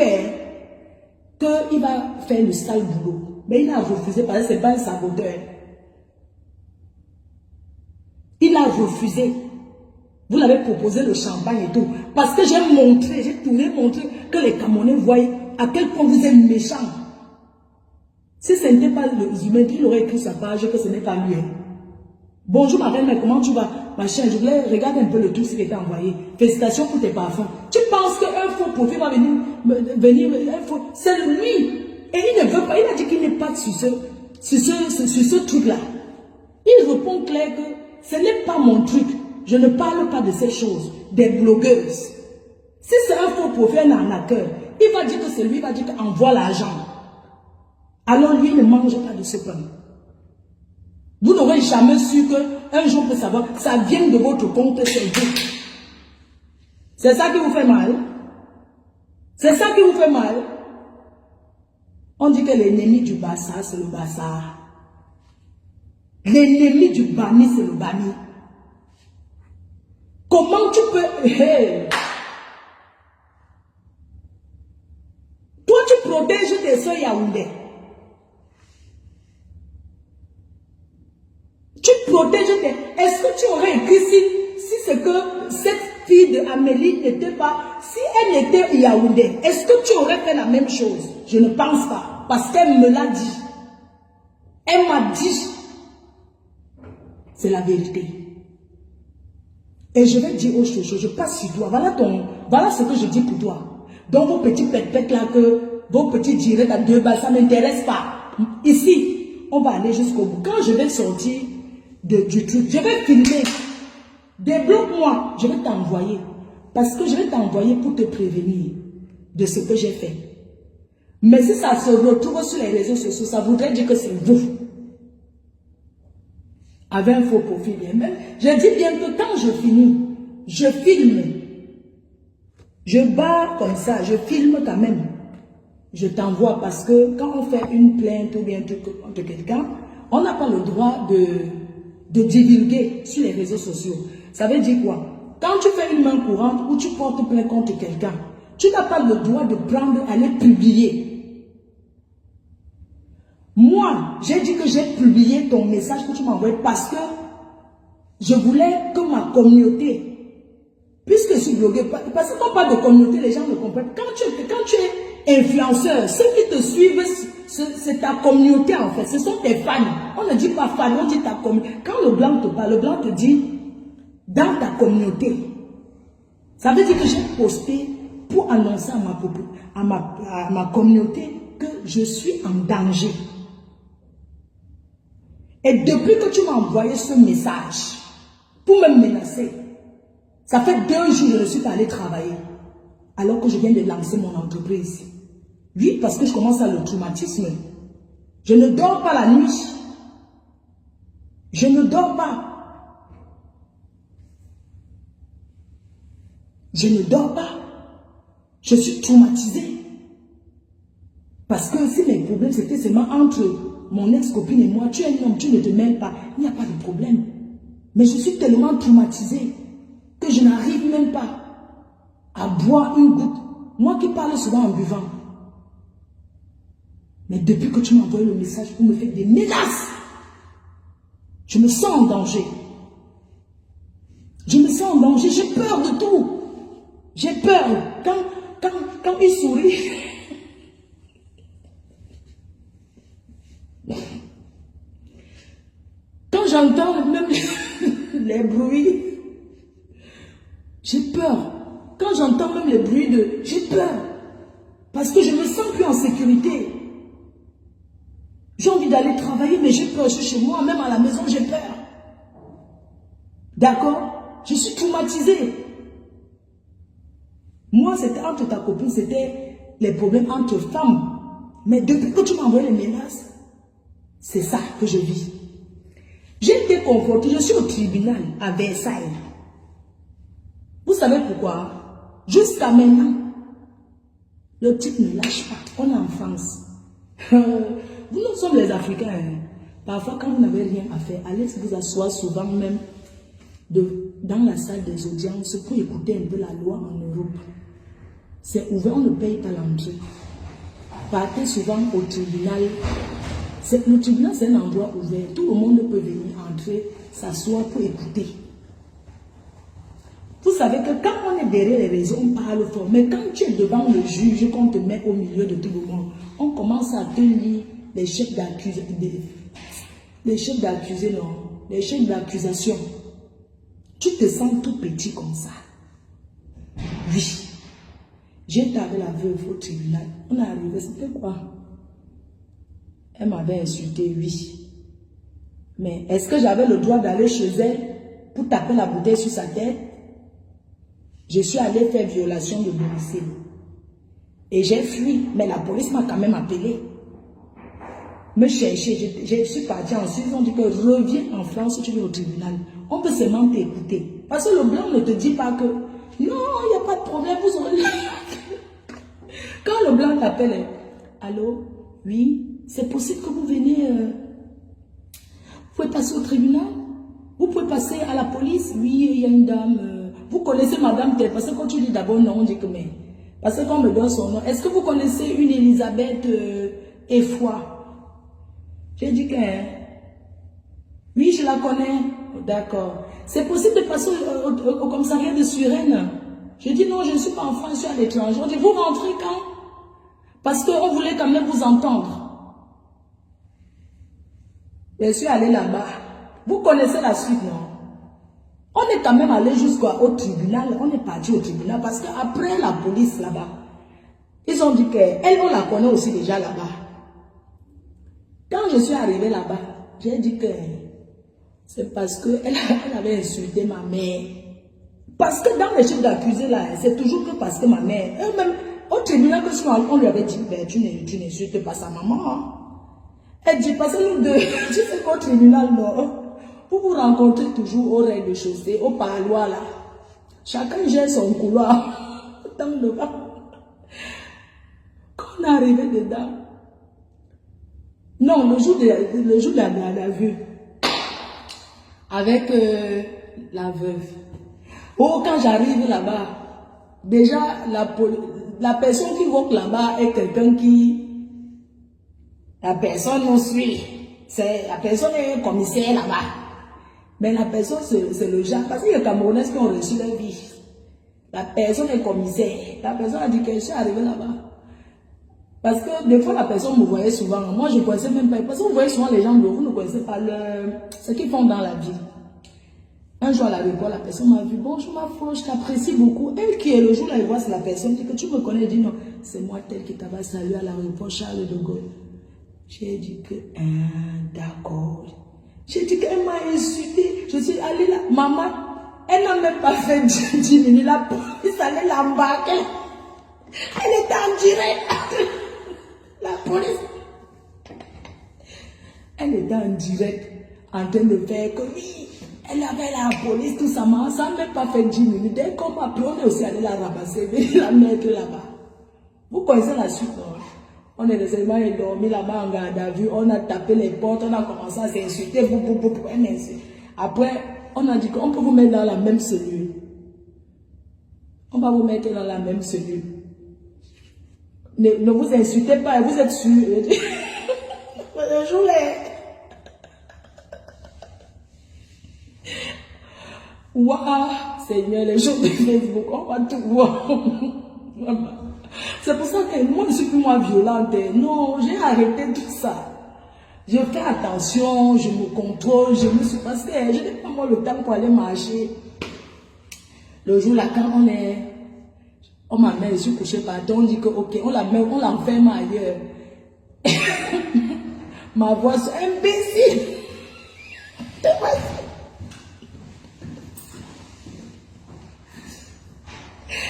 qu'il va faire le sale boulot. Mais il a refusé parce que ce n'est pas un saboteur. Il a refusé. Vous l'avez proposé le champagne et tout. Parce que j'ai montré, j'ai tourné montré que les Camerounais voient à quel point vous êtes méchants. Si ce n'était pas le Zumento, il aurait écrit sa page que ce n'est pas lui. Bonjour ma reine, mais comment tu vas? Machin, je voulais regarder un peu le truc qui était envoyé. Félicitations pour tes parfums. Tu penses qu'un faux profil va venir c'est lui. Et il ne veut pas, il a dit qu'il n'est pas sur ce truc-là. Il répond clair que ce n'est pas mon truc. Je ne parle pas de ces choses. Des blogueuses. Si c'est un faux profil, un arnaqueur, il va dire que c'est lui, il va dire qu'envoie l'argent. Alors lui ne mange pas de ce pain. Vous n'aurez jamais su qu'un jour peut savoir, ça vient de votre compte, c'est vous. C'est ça qui vous fait mal. C'est ça qui vous fait mal. On dit que l'ennemi du Bassa, c'est le Bassa. L'ennemi du Bani, c'est le Bani. Comment tu peux... Hey. Toi, tu protèges tes soeurs Yaoundé. Tu protèges tes... Est-ce que tu aurais écrit si c'est que cette fille de Amélie n'était pas... Si elle était Yaoundé, est-ce que tu aurais fait la même chose? Je ne pense pas. Parce qu'elle me l'a dit. Elle m'a dit. C'est la vérité. Et je vais dire autre chose. Je passe sur toi. Voilà ce que je dis pour toi. Donc vos petits pètes là, vos petits directs à 2 balles, ça ne m'intéresse pas. Ici, on va aller jusqu'au bout. Quand je vais sortir, du truc. Je vais filmer. Débloque-moi. Je vais t'envoyer. Parce que je vais t'envoyer pour te prévenir de ce que j'ai fait. Mais si ça se retrouve sur les réseaux sociaux, ça voudrait dire que c'est vous. Avec un faux profil. Même, je dis bien que quand je finis, je filme. Je barre comme ça, je filme quand même. Je t'envoie parce que quand on fait une plainte ou bien un truc contre quelqu'un, on n'a pas le droit de divulguer sur les réseaux sociaux. Ça veut dire quoi? Quand tu fais une main courante ou tu portes plainte contre quelqu'un, tu n'as pas le droit de prendre, aller publier. Moi, j'ai dit que j'ai publié ton message que tu m'as envoyé parce que je voulais que ma communauté, puisque je suis blogueur, parce que quand on parle de communauté, les gens ne comprennent. Quand tu es influenceur, ceux qui te suivent, c'est ta communauté en fait, ce sont tes fans. On ne dit pas fan, on dit ta communauté. Quand le blanc te parle, le blanc te dit dans ta communauté. Ça veut dire que j'ai posté pour annoncer à ma communauté que je suis en danger. Et depuis que tu m'as envoyé ce message pour me menacer, ça fait 2 jours que je ne suis pas allée travailler. Alors que je viens de lancer mon entreprise. Oui, parce que je commence à le traumatisme. Je ne dors pas la nuit. Je ne dors pas. Je ne dors pas. Je suis traumatisée. Parce que si mes problèmes c'était seulement entre mon ex-copine et moi, tu es un homme, tu ne te mêles pas, il n'y a pas de problème. Mais je suis tellement traumatisée que je n'arrive même pas à boire une goutte. Moi qui parle souvent en buvant. Mais depuis que tu m'as envoyé le message pour me faire des menaces, je me sens en danger. Je me sens en danger, j'ai peur de tout. J'ai peur. Quand il sourit, quand j'entends même les bruits, j'ai peur. Quand j'entends même les bruits de... J'ai peur. Parce que je ne me sens plus en sécurité. J'ai envie d'aller travailler, mais j'ai peur. Je suis chez moi, même à la maison, j'ai peur. D'accord? Je suis traumatisée. Moi, c'était entre ta copine, c'était les problèmes entre femmes. Mais depuis que tu m'as envoyé les menaces, c'est ça que je vis. J'ai été confrontée, je suis au tribunal à Versailles. Vous savez pourquoi? Jusqu'à maintenant, le type ne lâche pas. On est en France. Nous sommes les Africains. Hein. Parfois, quand vous n'avez rien à faire, allez vous asseoir souvent même dans la salle des audiences pour écouter un peu la loi en Europe. C'est ouvert, on ne paye pas l'entrée. Partez souvent au tribunal. Le tribunal, c'est un endroit ouvert. Tout le monde peut venir entrer, s'asseoir pour écouter. Vous savez que quand on est derrière les réseaux, on parle fort. Mais quand tu es devant le juge, qu'on te met au milieu de tout le monde, on commence à te lire les chefs d'accusation. Les chefs d'accusation. Tu te sens tout petit comme ça. Oui. J'étais avec la veuve au tribunal. On est arrivé, c'était quoi? Elle m'avait insulté, oui. Mais est-ce que j'avais le droit d'aller chez elle pour taper la bouteille sur sa tête? Je suis allée faire violation de domicile. Et j'ai fui, mais la police m'a quand même appelé. Me chercher, je suis partie ensuite, ils ont dit que reviens en France, tu vas au tribunal. On peut seulement t'écouter. Parce que le blanc ne te dit pas que non, il n'y a pas de problème, vous aurez... Quand le blanc t'appelle, allô, oui, c'est possible que vous veniez, vous pouvez passer au tribunal, vous pouvez passer à la police, oui, il y a une dame, vous connaissez madame telle, parce que quand tu dis d'abord non, on dit que mais, parce que quand on me donne son nom, est-ce que vous connaissez une Elisabeth Effoy? J'ai dit que, oui, je la connais, d'accord, c'est possible de passer au commissariat de Suresnes? J'ai dit non, je ne suis pas en France, je suis à l'étranger. On dit, vous rentrez quand? Parce qu'on voulait quand même vous entendre. Je suis allée là-bas. Vous connaissez la suite, non? On est quand même allé jusqu'au tribunal. On est parti au tribunal parce qu'après la police là-bas, ils ont dit qu'elle, on la connaît aussi déjà là-bas. Quand je suis arrivée là-bas, j'ai dit que C'est parce qu'elle avait insulté ma mère. Parce que dans les chefs d'accusés là, c'est toujours que parce que ma mère, elle-même, au tribunal, on lui avait dit, ben, tu n'insultes pas sa maman. Hein. Elle dit, parce que nous deux, tu sais qu'au tribunal, non, vous vous rencontrez toujours au rez-de-chaussée, au parloir là. Chacun gère son couloir. Dans le bas. Quand on est arrivé dedans, non, le jour de la vue, avec la veuve. Oh, quand j'arrive là-bas, déjà, la personne qui vote là-bas est quelqu'un qui... La personne nous suit. La personne est commissaire là-bas. Mais la personne, c'est le genre. Parce qu'il y a des Camerounais qui ont reçu leur vie. La personne est commissaire. La personne a dit que je suis arrivé là-bas. Parce que des fois, la personne me voyait souvent. Moi, je ne connaissais même pas. Parce que vous voyez souvent les gens, vous ne connaissez pas ce qu'ils font dans la vie. Un jour à l'aéroport, la personne m'a vu. Bonjour ma fille, je t'apprécie beaucoup. Elle qui est le jour là, elle voit, c'est la personne. Dit que tu me connais. Elle dit non, c'est moi tel qui t'avait salué à l'aéroport Charles de Gaulle. J'ai dit que, d'accord. J'ai dit qu'elle m'a insulté. Je suis allée là. Maman, elle n'a même pas fait 10 minutes. La police allait l'embarquer. Elle était en direct. La police. Elle était en direct. En train de faire que oui. Elle avait la police, tout ça. Maman, ça n'a même pas fait 10 minutes. Dès qu'on m'a appelé, on est aussi allé la ramasser. La mettre là-bas. Vous connaissez la suite, non? On est seulement dormi là-bas en garde à vue, on a tapé les portes, on a commencé à s'insulter, après, on a dit qu'on peut vous mettre dans la même cellule. On va vous mettre dans la même cellule. Ne vous insultez pas, vous êtes sûr. Le jour Waouh, Seigneur, les jours de Facebook, on va tout voir. C'est pour ça que moi, je ne suis plus moins violente. Non, j'ai arrêté tout ça. Je fais attention, je me contrôle, je me suis... Parce que je n'ai pas moi le temps pour aller marcher. Le jour là, quand on m'amène, je suis couché par terre, on dit que ok, on l'enferme ailleurs. Ma voix, c'est imbécile.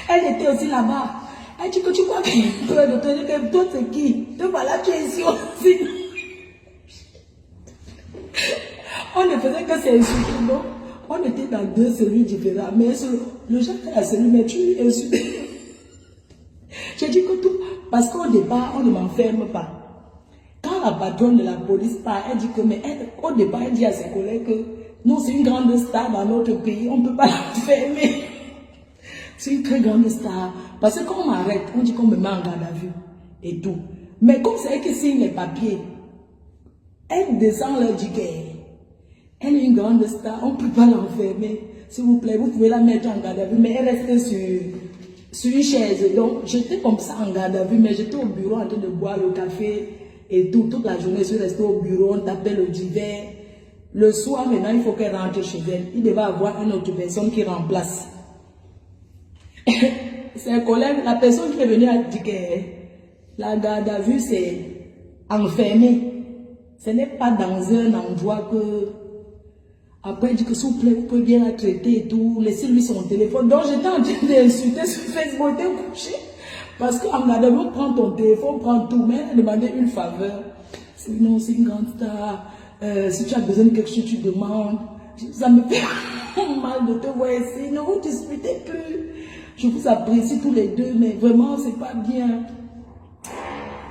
Elle était aussi là-bas. Elle dit que tu crois que toi c'est qui? Te voilà, tu es ici aussi. On ne faisait que s'insulter, non? On était dans deux cellules différentes. Mais le genre fait la cellule, mais tu insultes. J'ai dit que tout, parce qu'au départ, on ne m'enferme pas. Quand la patronne de la police part, elle dit que, mais elle, au départ, elle dit à ses collègues que non, c'est une grande star dans notre pays, on ne peut pas l'enfermer. C'est une très grande star. Parce que quand on m'arrête, on dit qu'on me met en garde à vue et tout. Mais comme c'est elle qui signe les papiers, elle descend leur dit qu'elle est une grande star, on ne peut pas l'enfermer. S'il vous plaît, vous pouvez la mettre en garde à vue, mais elle reste sur une chaise. Donc, j'étais comme ça en garde à vue, mais j'étais au bureau en train de boire le café et tout. Toute la journée, je suis restée au bureau, on tapait le divan. Le soir, maintenant, il faut qu'elle rentre chez elle. Il devait avoir une autre personne qui remplace. C'est un collègue, la personne qui est venue a dit que la garde à vue, c'est enfermé. Ce n'est pas dans un endroit que... Après, il dit que s'il vous plaît, vous pouvez bien la traiter et tout. Laissez-lui son téléphone. Donc, j'étais en train d'insulter sur Facebook, j'étais couché. Parce qu'en garde à vue, on prend ton téléphone, on prend tout. Mais elle a demandé une faveur. Non, c'est une grande star. Si tu as besoin de quelque chose, tu demandes. Ça me fait mal de te voir ici. Ne vous disputez plus. Je vous apprécie tous les deux, mais vraiment, c'est pas bien.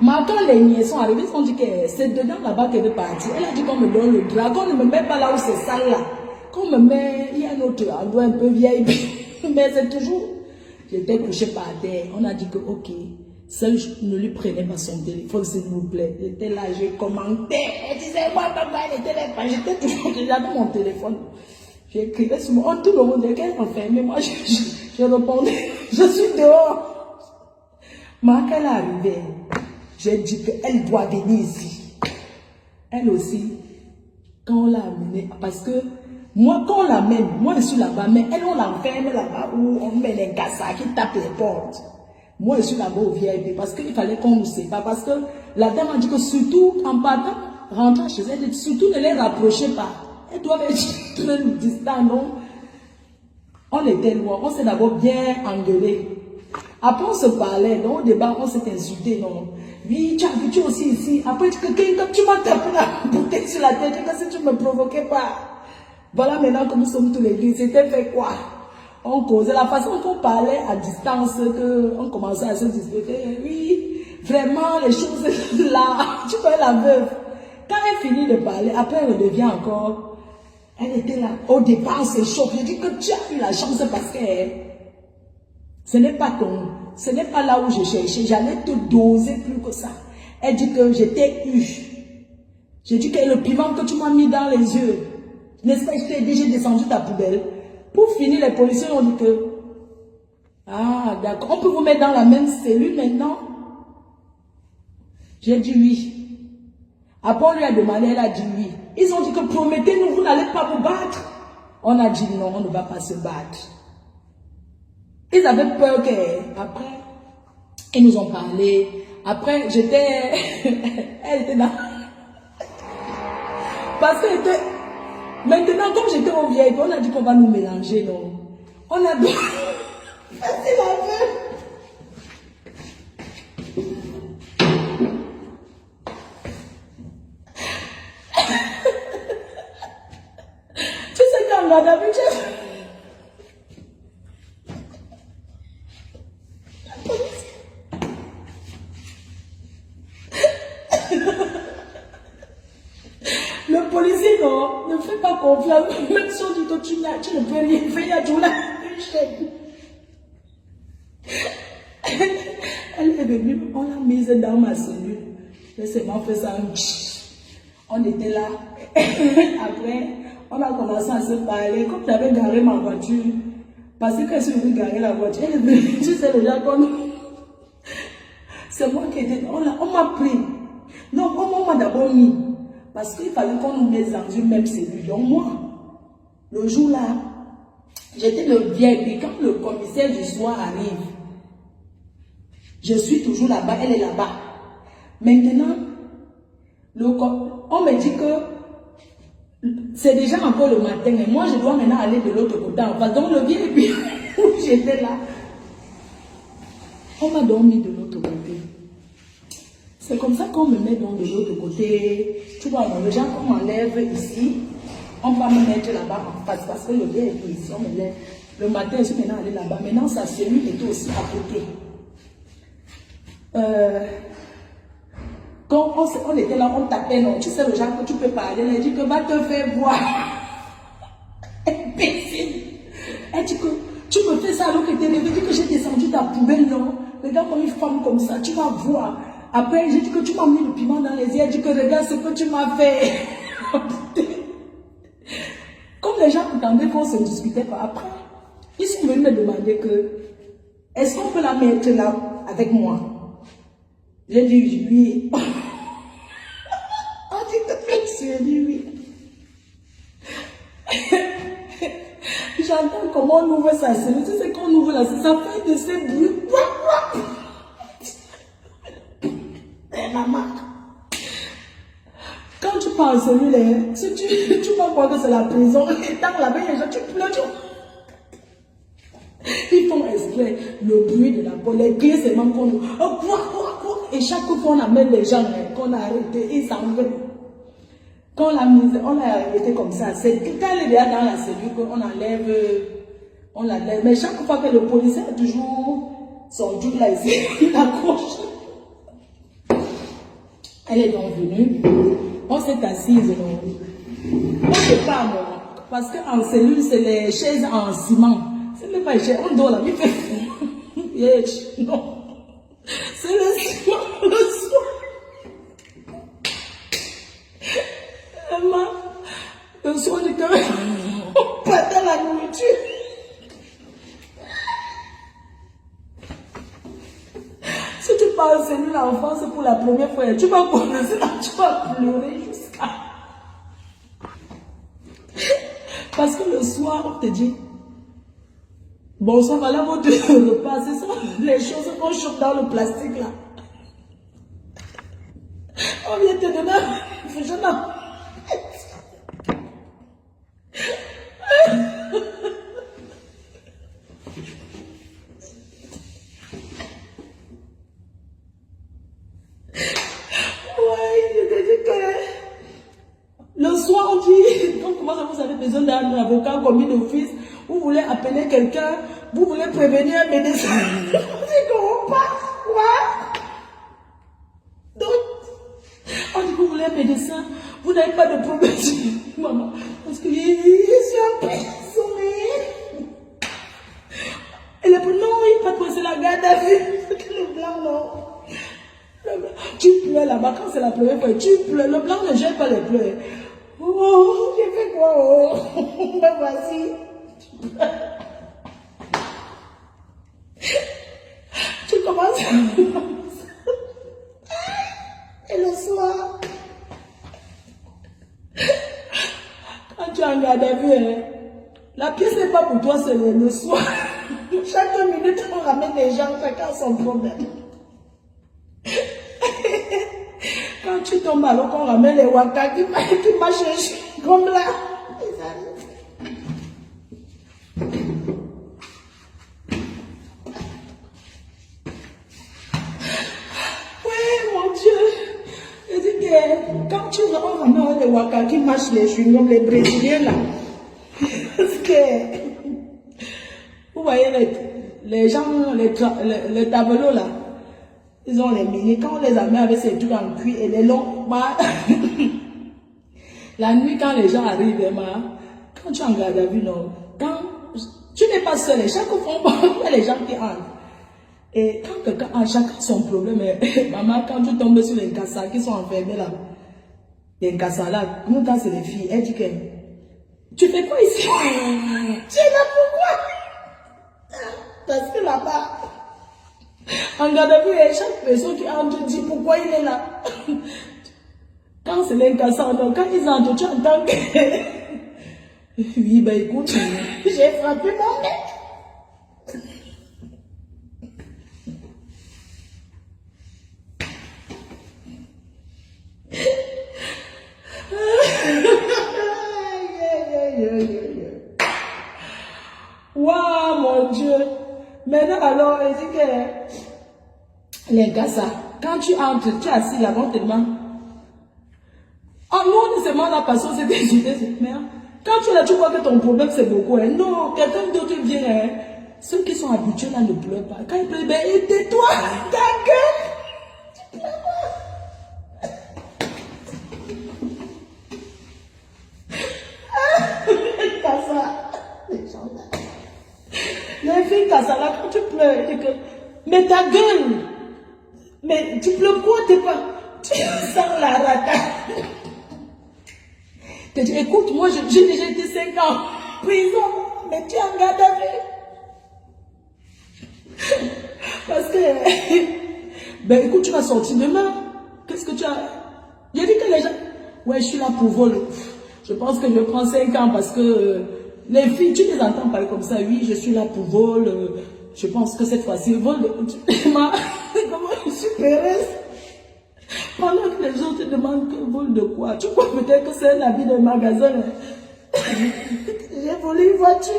Mais quand les niais sont arrivés, ils ont dit que c'est dedans là-bas qu'elle est partie. Elle a dit qu'on me donne le drap, qu'on ne me met pas là où c'est sale là. Qu'on me met, il y a un autre endroit un peu vieille. Mais c'est toujours... J'étais couché par terre. On a dit que, ok, seul ne lui prenez pas son téléphone, s'il vous plaît. J'étais là, je commentais. Elle disait, moi, papa, elle était là. J'étais toujours déjà dans mon téléphone. J'écrivais sur mon... Tout le monde était enfermé. Moi, je répondais, je suis dehors. Mais quand elle est arrivée, j'ai dit qu'elle doit venir ici. Elle aussi, quand on l'a amenée, parce que moi, quand on l'amène, moi je suis là-bas, mais elle, on l'enferme là-bas où on met les gassas qui tapent les portes. Moi, je suis là-bas au VIP parce qu'il fallait qu'on nous sépare. Parce que la dame a dit que surtout, en partant, rentrant chez elle, surtout ne les rapprochez pas. Elles doivent être distantes, non? On était loin, on s'est d'abord bien engueulé. Après, on se parlait, non? Au débat, on s'est insulté, non? Oui, tu as habitué aussi ici. Après, quand tu m'as tapé la bouteille sur la tête, que si tu ne me provoquais pas. Voilà maintenant que nous sommes tous les deux. C'était fait quoi? On causait la façon qu'on parlait à distance, qu'on commençait à se disputer. Oui, vraiment, les choses là. Tu vois la veuve. Quand elle finit de parler, après elle revient encore. Elle était là. Au départ, on s'est choqué. Je dis que tu as eu la chance parce que ce n'est pas ce n'est pas là où je cherchais. J'allais te doser plus que ça. Elle dit que j'étais eu. J'ai dit que le piment que tu m'as mis dans les yeux, n'est-ce pas, je t'ai dit, j'ai descendu ta poubelle. Pour finir, les policiers ont dit que, ah, d'accord, on peut vous mettre dans la même cellule maintenant? J'ai dit oui. Après, on lui a demandé, elle a dit oui. Ils ont dit que promettez-nous, vous n'allez pas vous battre. On a dit non, on ne va pas se battre. Ils avaient peur qu'après, ils nous ont parlé. Après, elle était dans... Parce qu'elle était... Maintenant, comme j'étais au vieil, on a dit qu'on va nous mélanger, non? On a dit... C'est la veuve. Tu sais quand on a vu, le policier, non, ne fais pas confiance. Même si on dit que tu ne peux rien faire, il y a tout là. Elle est venue, on l'a mise dans ma cellule. Je sais pas, fait ça. On était là. Après, on a commencé à se parler. Comme j'avais garé ma voiture, parce que quand je suis venue garer la voiture, elle est venue, tu sais, le jargon. C'est moi qui étais. On m'a pris. Non, on m'a d'abord mis. Parce qu'il fallait qu'on nous mette dans une même cellule. Donc moi, le jour là, j'étais le VIP. Quand le commissaire du soir arrive, je suis toujours là-bas, elle est là-bas. Maintenant, on me dit que c'est déjà encore le matin. Et moi, je dois maintenant aller de l'autre côté. Enfin, donc le VIP où j'étais là, on m'a dormi de l'autre côté. C'est comme ça qu'on me met donc de l'autre côté. Tu vois, les gens qu'on m'enlève ici, on va me mettre là-bas en face parce que le bien est ici, on me lève. Le matin, je suis maintenant allé là-bas. Maintenant, sa cellule était aussi à côté. Quand on était là, on tapait, non, tu sais, le genre que tu peux parler, elle dit que va te faire voir. Imbécile. Elle dit que tu me fais ça alors que tu es levé, que j'ai descendu ta poubelle, non. Regarde comme une femme comme ça, tu vas voir. Après, j'ai dit que tu m'as mis le piment dans les yeux. Elle dit que regarde ce que tu m'as fait. Comme les gens attendaient qu'on se discutait pas. Après, ils sont venus me demander que est-ce qu'on peut la mettre là avec moi? J'ai dit oui. On dit que j'ai dit oui. J'entends comment on ouvre sa cellule. Tu sais qu'on ouvre la cellule, ça fait de ces bruits. Maman, quand tu parles celui-là, si tu vas croire que c'est la prison, et dans la veille, tu pleures. Ils font exprès le bruit de la porte, les clés, c'est même qu'on quoi. Et chaque fois qu'on amène les gens qu'on a arrêtés, ils s'en vont. Quand on l'a arrêté comme ça, c'est quand elle est déjà dans la cellule qu'on enlève, on la lève. Mais chaque fois que le policier a toujours son truc là ici, il accroche. Elle est donc venue, on s'est assise, on ne sait pas, parce qu'en cellule, c'est les chaises en ciment. C'est même pas cher, on dort là, il fait non, c'est le ciment, le soir. Le soir, on pâtait la nourriture. Si tu parles celui là en France pour la première fois, tu vas commencer là, tu vas pleurer jusqu'à... Parce que le soir, on te dit, bonsoir, voilà votre repas, c'est ça, les choses qu'on chope dans le plastique là. On vient te donner, je n'en... Le soir, on dit, donc comment ça vous avez besoin d'un avocat commis d'office, vous voulez appeler quelqu'un, vous voulez prévenir un médecin. On dit qu'on part, quoi? Donc, on dit que vous voulez un médecin, vous n'avez pas de problème, maman, parce que je suis emprisonnée. Et le non, il pas passer la garde à vue. Le blanc, non. Tu pleures là-bas, quand c'est la première fois, tu pleures. Le blanc ne gère pas les pleurs. Oh, j'ai fait quoi? Oh, ben voici. Tu commences. Et le soir, quand tu es en garde à vue, hein, la pièce n'est pas pour toi, c'est le soir. Chaque minute, on ramène les gens, chacun son problème. Quand tu tombes alors qu'on ramène les waka qui marchent comme là. Oui, mon Dieu. Je dis que quand on ramène les waka qui marchent les chewing-gums, les Brésiliens là. Parce que, vous voyez les gens, les tableaux là. Ils ont les mini, quand on les amène avec ces trucs en cuir et les longs, la nuit quand les gens arrivent, quand tu es en garde à vue, non, quand tu n'es pas seul, chaque fois il y a les gens qui entrent. Et quand quelqu'un a chacun son problème, maman, quand tu tombes sur les cassas qui sont enfermés là, les cassas là, nous quand c'est les filles, elle dit que tu fais quoi ici? Tu es là pourquoi? Parce que là-bas, en garde à vue, chaque personne qui entre dit pourquoi il est là. Quand c'est l'incassant, quand ils entrent, tu entends que... Oui, ben écoute, j'ai frappé mon mec. Waouh, mon Dieu. Maintenant, alors, il dit que les gars, ça, quand tu entres, tu es assis là, on te demande. Oh non, seulement la passion, c'est des idées, mais quand tu es là, tu vois que ton problème, c'est beaucoup. Hein. Non, quelqu'un d'autre vient. Hein. Ceux qui sont habitués là ne pleurent pas. Quand ils pleurent, ben, tais-toi, ta gueule. Tu pleures pas. Kassa, les gens là. Les filles Kassa là, quand tu pleures, tu dis que, mais ta gueule. Mais tu pleures quoi, t'es pas. Tu sens la rata. Tu dis, écoute, moi j'ai déjà été 5 ans en prison, mais tu es en garde à vue. Parce que, ben écoute, tu vas sortir demain. Qu'est-ce que tu as? Il a dit que les gens, ouais, je suis là pour voler. Je pense que je prends 5 ans parce que les filles, tu les entends parler comme ça, oui, je suis là pour vol. Je pense que cette fois-ci, vol de. Comment je suis péreuse? Pendant que les gens te demandent que vol de quoi? Tu crois peut-être que c'est un habit de magasin. J'ai volé une voiture.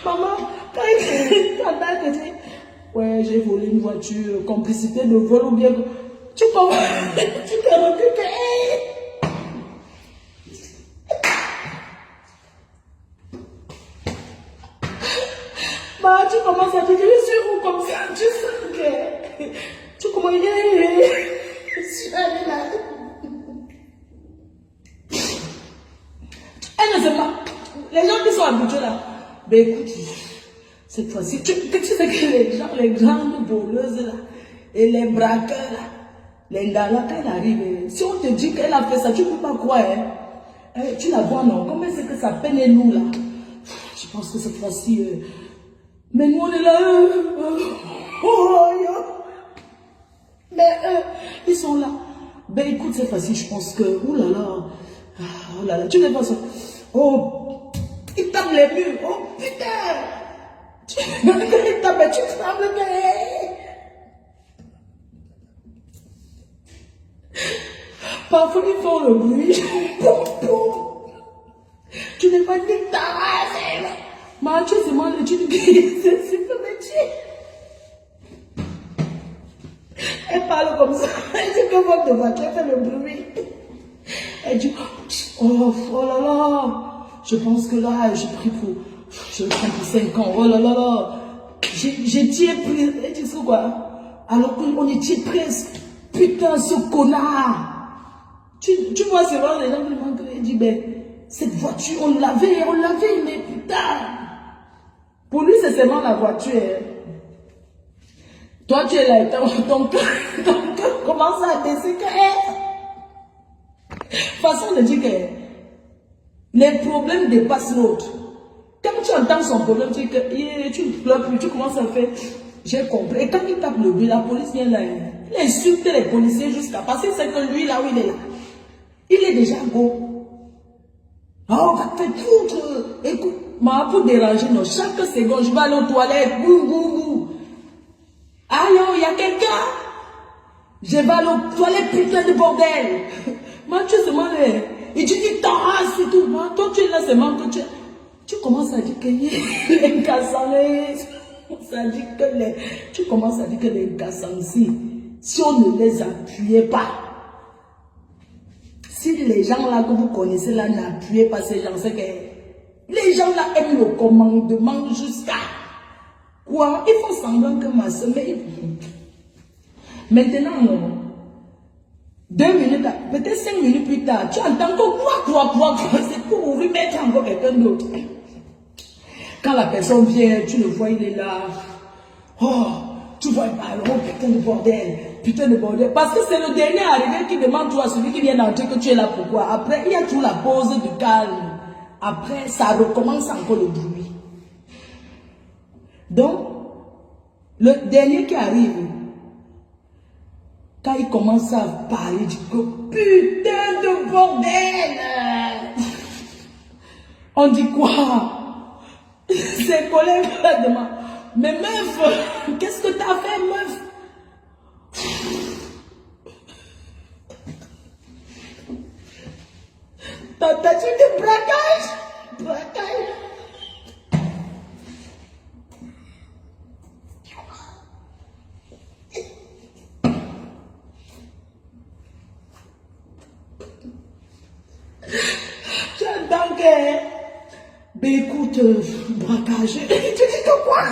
Maman, quand elle te dit, ouais, j'ai volé une voiture, complicité de vol ou bien. Tu comprends? Tu te recules que. Bah, tu commences à te dire, je suis où comme ça? Tu sens que. Tu commences à dire, je suis allée là. Elle ne sait pas. Les gens qui sont habitués là. Ben écoute, cette fois-ci, tu sais que les gens, les grandes voleuses là, et les braqueurs là, les gars là, quand elles arrivent, si on te dit qu'elle a fait ça, tu ne peux pas croire. Hein? Tu la vois, non? Comment c'est que ça peine et nous là? Je pense que cette fois-ci, mais nous on est là. Mais ils sont là. Ben écoute, cette fois-ci, je pense que, oulala, tu n'es pas ça. Oh, ils tapent les murs. Oh putain. Mais tu trembles, mais... Parfois, ils font le bruit. Tu n'es pas dit ta race. Mathieu, c'est moi, tu dis que c'est super métier. Elle parle comme ça. Elle dit que votre voiture fait le bruit. Elle dit, oh là là, je pense que là, j'ai pris pour, je prends pour 5 ans, oh là là là, j'ai tué pris, elle dit ça quoi, alors qu'on est tué presque, putain, ce connard. Tu vois, c'est vrai, les gens qui demandent, elle dit, ben, cette voiture, on l'avait, mais putain. Pour lui, c'est seulement la voiture. Toi, tu es là, ton cœur commence à baisser. Façon de dire que les problèmes dépassent l'autre. Quand tu entends son problème, tu dis que tu ne pleures plus, tu commences à faire. J'ai compris. Et quand il tape le bruit, la police vient là. Il insulte les policiers jusqu'à passer. C'est que lui, là où il est là, il est déjà beau. Oh, on va te faire foutre. Écoute, pour déranger, non. Chaque seconde, je vais aller aux toilettes. Bou, bou, bou. Allô, il y a quelqu'un? Je vais aller aux toilettes, putain de bordel. Mathieu, c'est mal. Et tu dis, t'arrases et tout. Toi, tu es là, c'est mal que tu commences à dire que les Kassanais, ça dit que tu commences à dire que les Kassanais, si on ne les appuyait pas, si les gens là que vous connaissez là n'appuyaient pas ces gens, c'est que les gens là aiment le commandement jusqu'à quoi? Il faut semblant que ma soeur, mais maintenant, non. 2 minutes, peut-être 5 minutes plus tard, tu entends quoi, c'est pour ouvrir, mettre encore quelqu'un d'autre. Quand la personne vient, tu le vois, il est là. Oh, tu vois, oh, putain de bordel. Parce que c'est le dernier arrivé qui demande toi, celui qui vient d'entrer, que tu es là pourquoi. Après, il y a toujours la pause du calme. Après, ça recommence encore le bruit. Donc, le dernier qui arrive, quand il commence à parler, il dit que putain de bordel. On dit quoi? Ses collègues me demandent, mais meuf, qu'est-ce que t'as fait, meuf? Tentative de braquage? Tu entends que... Ben écoute, braquage. Tu dis que quoi?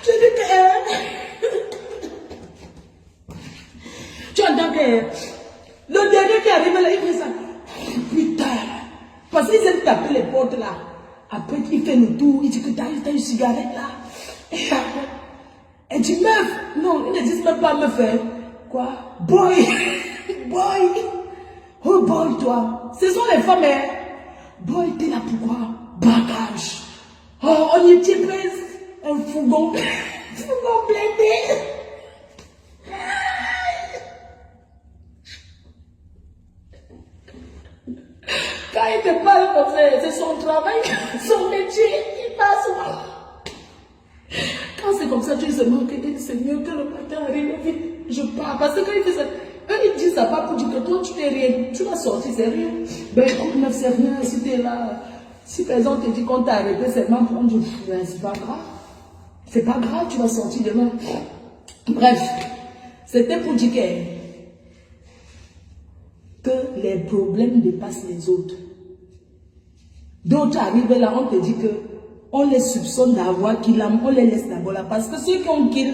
Tu dis que... Tu entends que... Le dernier qui arrive là, il fait ça. Putain. Parce qu'il s'est tapé les portes là. Après, il fait le tour. Il dit que t'as une cigarette là. Et après, elle dit meuf. Non, ils ne disent même pas meuf. Quoi? Boy! Oh boy, toi! Ce sont les femmes, hein? Boy, t'es là pourquoi? Bagage! Oh, on y était presque! Un fourgon blindé! Quand il te parle comme ça, c'est son travail, son métier, il passe mal. Quand c'est comme ça, tu se manques et c'est mieux que le matin arrive vite. Je pars. Parce que quand il fait ça, eux ils disent ça pas pour dire que toi tu n'es rien. Tu vas sortir, c'est rien. Ben écoute, neuf, c'est rien. Si tu es là, si par exemple te dit qu'on t'a arrêté, c'est même prendre du fou. C'est pas grave. C'est pas grave, tu vas sortir demain. Bref, c'était pour dire que les problèmes dépassent les autres. D'autres arrivent là, on te dit que on les soupçonne d'avoir kill, on les laisse d'abord là. Parce que ceux qui ont kill,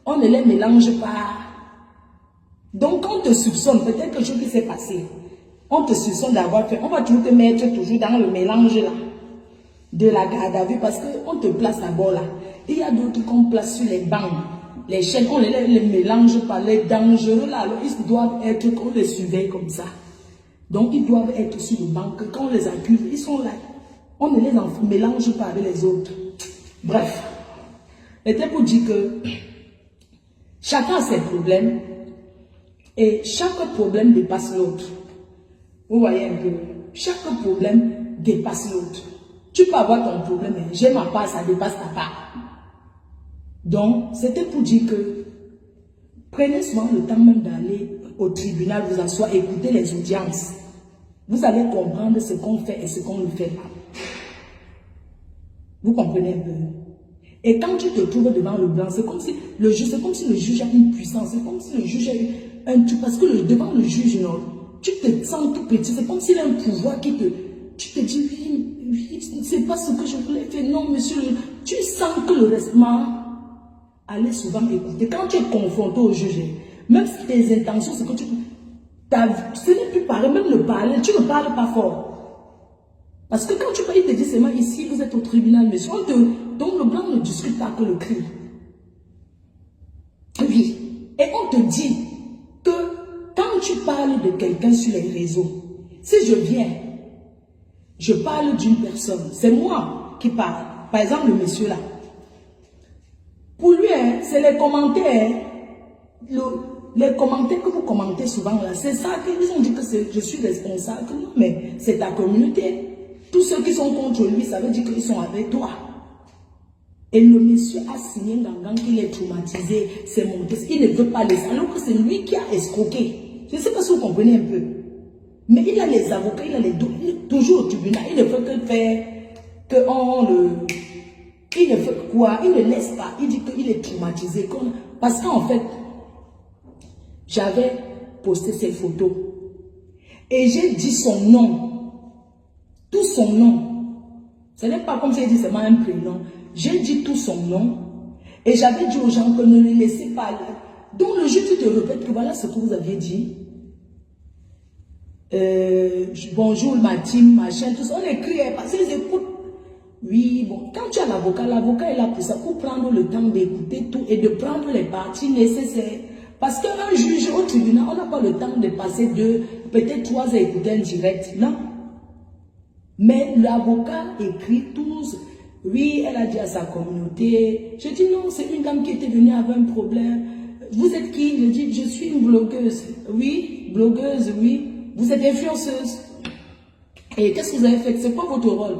on ne les mélange pas. Donc, quand on te soupçonne, peut-être quelque chose qui s'est passé. On te soupçonne d'avoir fait. On va toujours te mettre dans le mélange là. De la garde à vue parce qu'on te place d'abord là. Il y a d'autres qu'on place sur les bancs. Les chaînes, on les mélange pas. Les dangereux là, alors, ils doivent être, qu'on les surveille comme ça. Donc, ils doivent être sur le banc. Quand on les accuse, ils sont là. On ne les mélange pas avec les autres. Bref. C'était pour dire que chacun a ses problèmes et chaque problème dépasse l'autre. Vous voyez un peu, chaque problème dépasse l'autre. Tu peux avoir ton problème, mais j'ai ma part, ça dépasse ta part. Donc, c'était pour dire que prenez souvent le temps même d'aller au tribunal, vous asseoir, écouter les audiences. Vous allez comprendre ce qu'on fait et ce qu'on ne fait pas. Vous comprenez un peu? Et quand tu te trouves devant le blanc, c'est comme si le juge, a une puissance, c'est comme si le juge a eu un truc, parce que devant le juge, non, tu te sens tout petit, c'est comme s'il a un pouvoir qui te, tu te dis, oui, c'est pas ce que je voulais faire, non, monsieur, tu sens que le restement allait souvent écouter. Quand tu es confronté au juge, même si tes intentions, c'est que tu, ce n'est plus pareil, même le parler, tu ne parles pas fort. Parce que quand tu parles, il te dit seulement ici, vous êtes au tribunal, monsieur, donc le blanc ne discute pas que le cri. Oui. Et on te dit que quand tu parles de quelqu'un sur les réseaux, si je viens, je parle d'une personne, c'est moi qui parle. Par exemple, le monsieur là. Pour lui, hein, c'est les commentaires. Les commentaires que vous commentez souvent là, c'est ça qu'ils ont dit que je suis responsable. Non, mais c'est ta communauté. Tous ceux qui sont contre lui, ça veut dire qu'ils sont avec toi. Et le monsieur a signé un gang qu'il est traumatisé, c'est monté. Il ne veut pas laisser, alors que c'est lui qui a escroqué. Je ne sais pas si vous comprenez un peu. Mais il a les avocats, il a les deux, toujours au tribunal. Il ne veut que faire, il ne fait quoi? Il ne laisse pas. Il dit qu'il est traumatisé. Parce qu'en fait, j'avais posté ses photos. Et j'ai dit son nom. Tout son nom. Ce n'est pas comme si j'ai dit seulement un prénom. J'ai dit tout son nom. Et j'avais dit aux gens que ne le laissez pas là. Donc le juge te répète que voilà ce que vous aviez dit. Bonjour ma team, machin, tout ça. On écrit parce qu'ils écoutent. Oui, bon, quand tu as l'avocat, l'avocat est là pour ça, pour prendre le temps d'écouter tout et de prendre les parties nécessaires. Parce qu'un juge au tribunal, on n'a pas le temps de passer peut-être 3 heures à écouter un direct. Non. Mais l'avocat écrit tous. Oui, elle a dit à sa communauté. Je dis non, c'est une dame qui était venue avec un problème. Vous êtes qui? Je dis, je suis une blogueuse. Oui, blogueuse, oui. Vous êtes influenceuse. Et qu'est-ce que vous avez fait? C'est quoi votre rôle?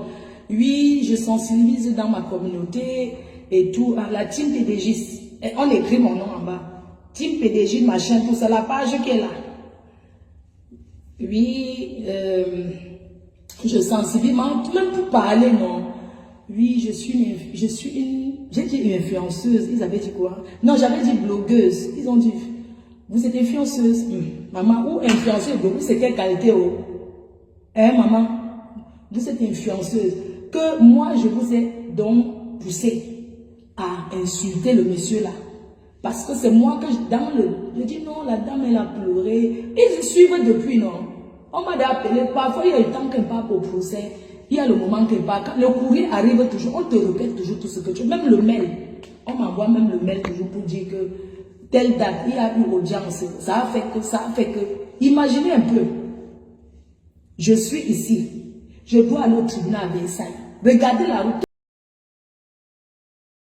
Oui, je sensibilise dans ma communauté et tout. À la team PDG. Et on écrit mon nom en bas. Team PDG, machin, tout ça. La page qui est là. Oui, je sensibilise. Même pour parler, non. Oui, j'ai dit une influenceuse. Ils avaient dit quoi? Non, j'avais dit blogueuse. Ils ont dit, vous êtes influenceuse. Maman, ou influenceuse, c'est quelle qualité? Oh? Hein, maman? Vous êtes influenceuse. Que moi, je vous ai donc poussé à insulter le monsieur là. Parce que c'est moi que je dis non, la dame elle a pleuré. Ils suivent depuis, non? On m'a appelé, parfois il y a le temps qu'elle part au procès. Il y a le moment qu'elle part. Le courrier arrive toujours, on te répète toujours tout ce que tu veux. Même le mail, on m'envoie même le mail toujours pour dire que telle date, il y a eu audience. Ça a fait que, imaginez un peu. Je suis ici. Je dois aller au tribunal à Versailles. Regardez la route.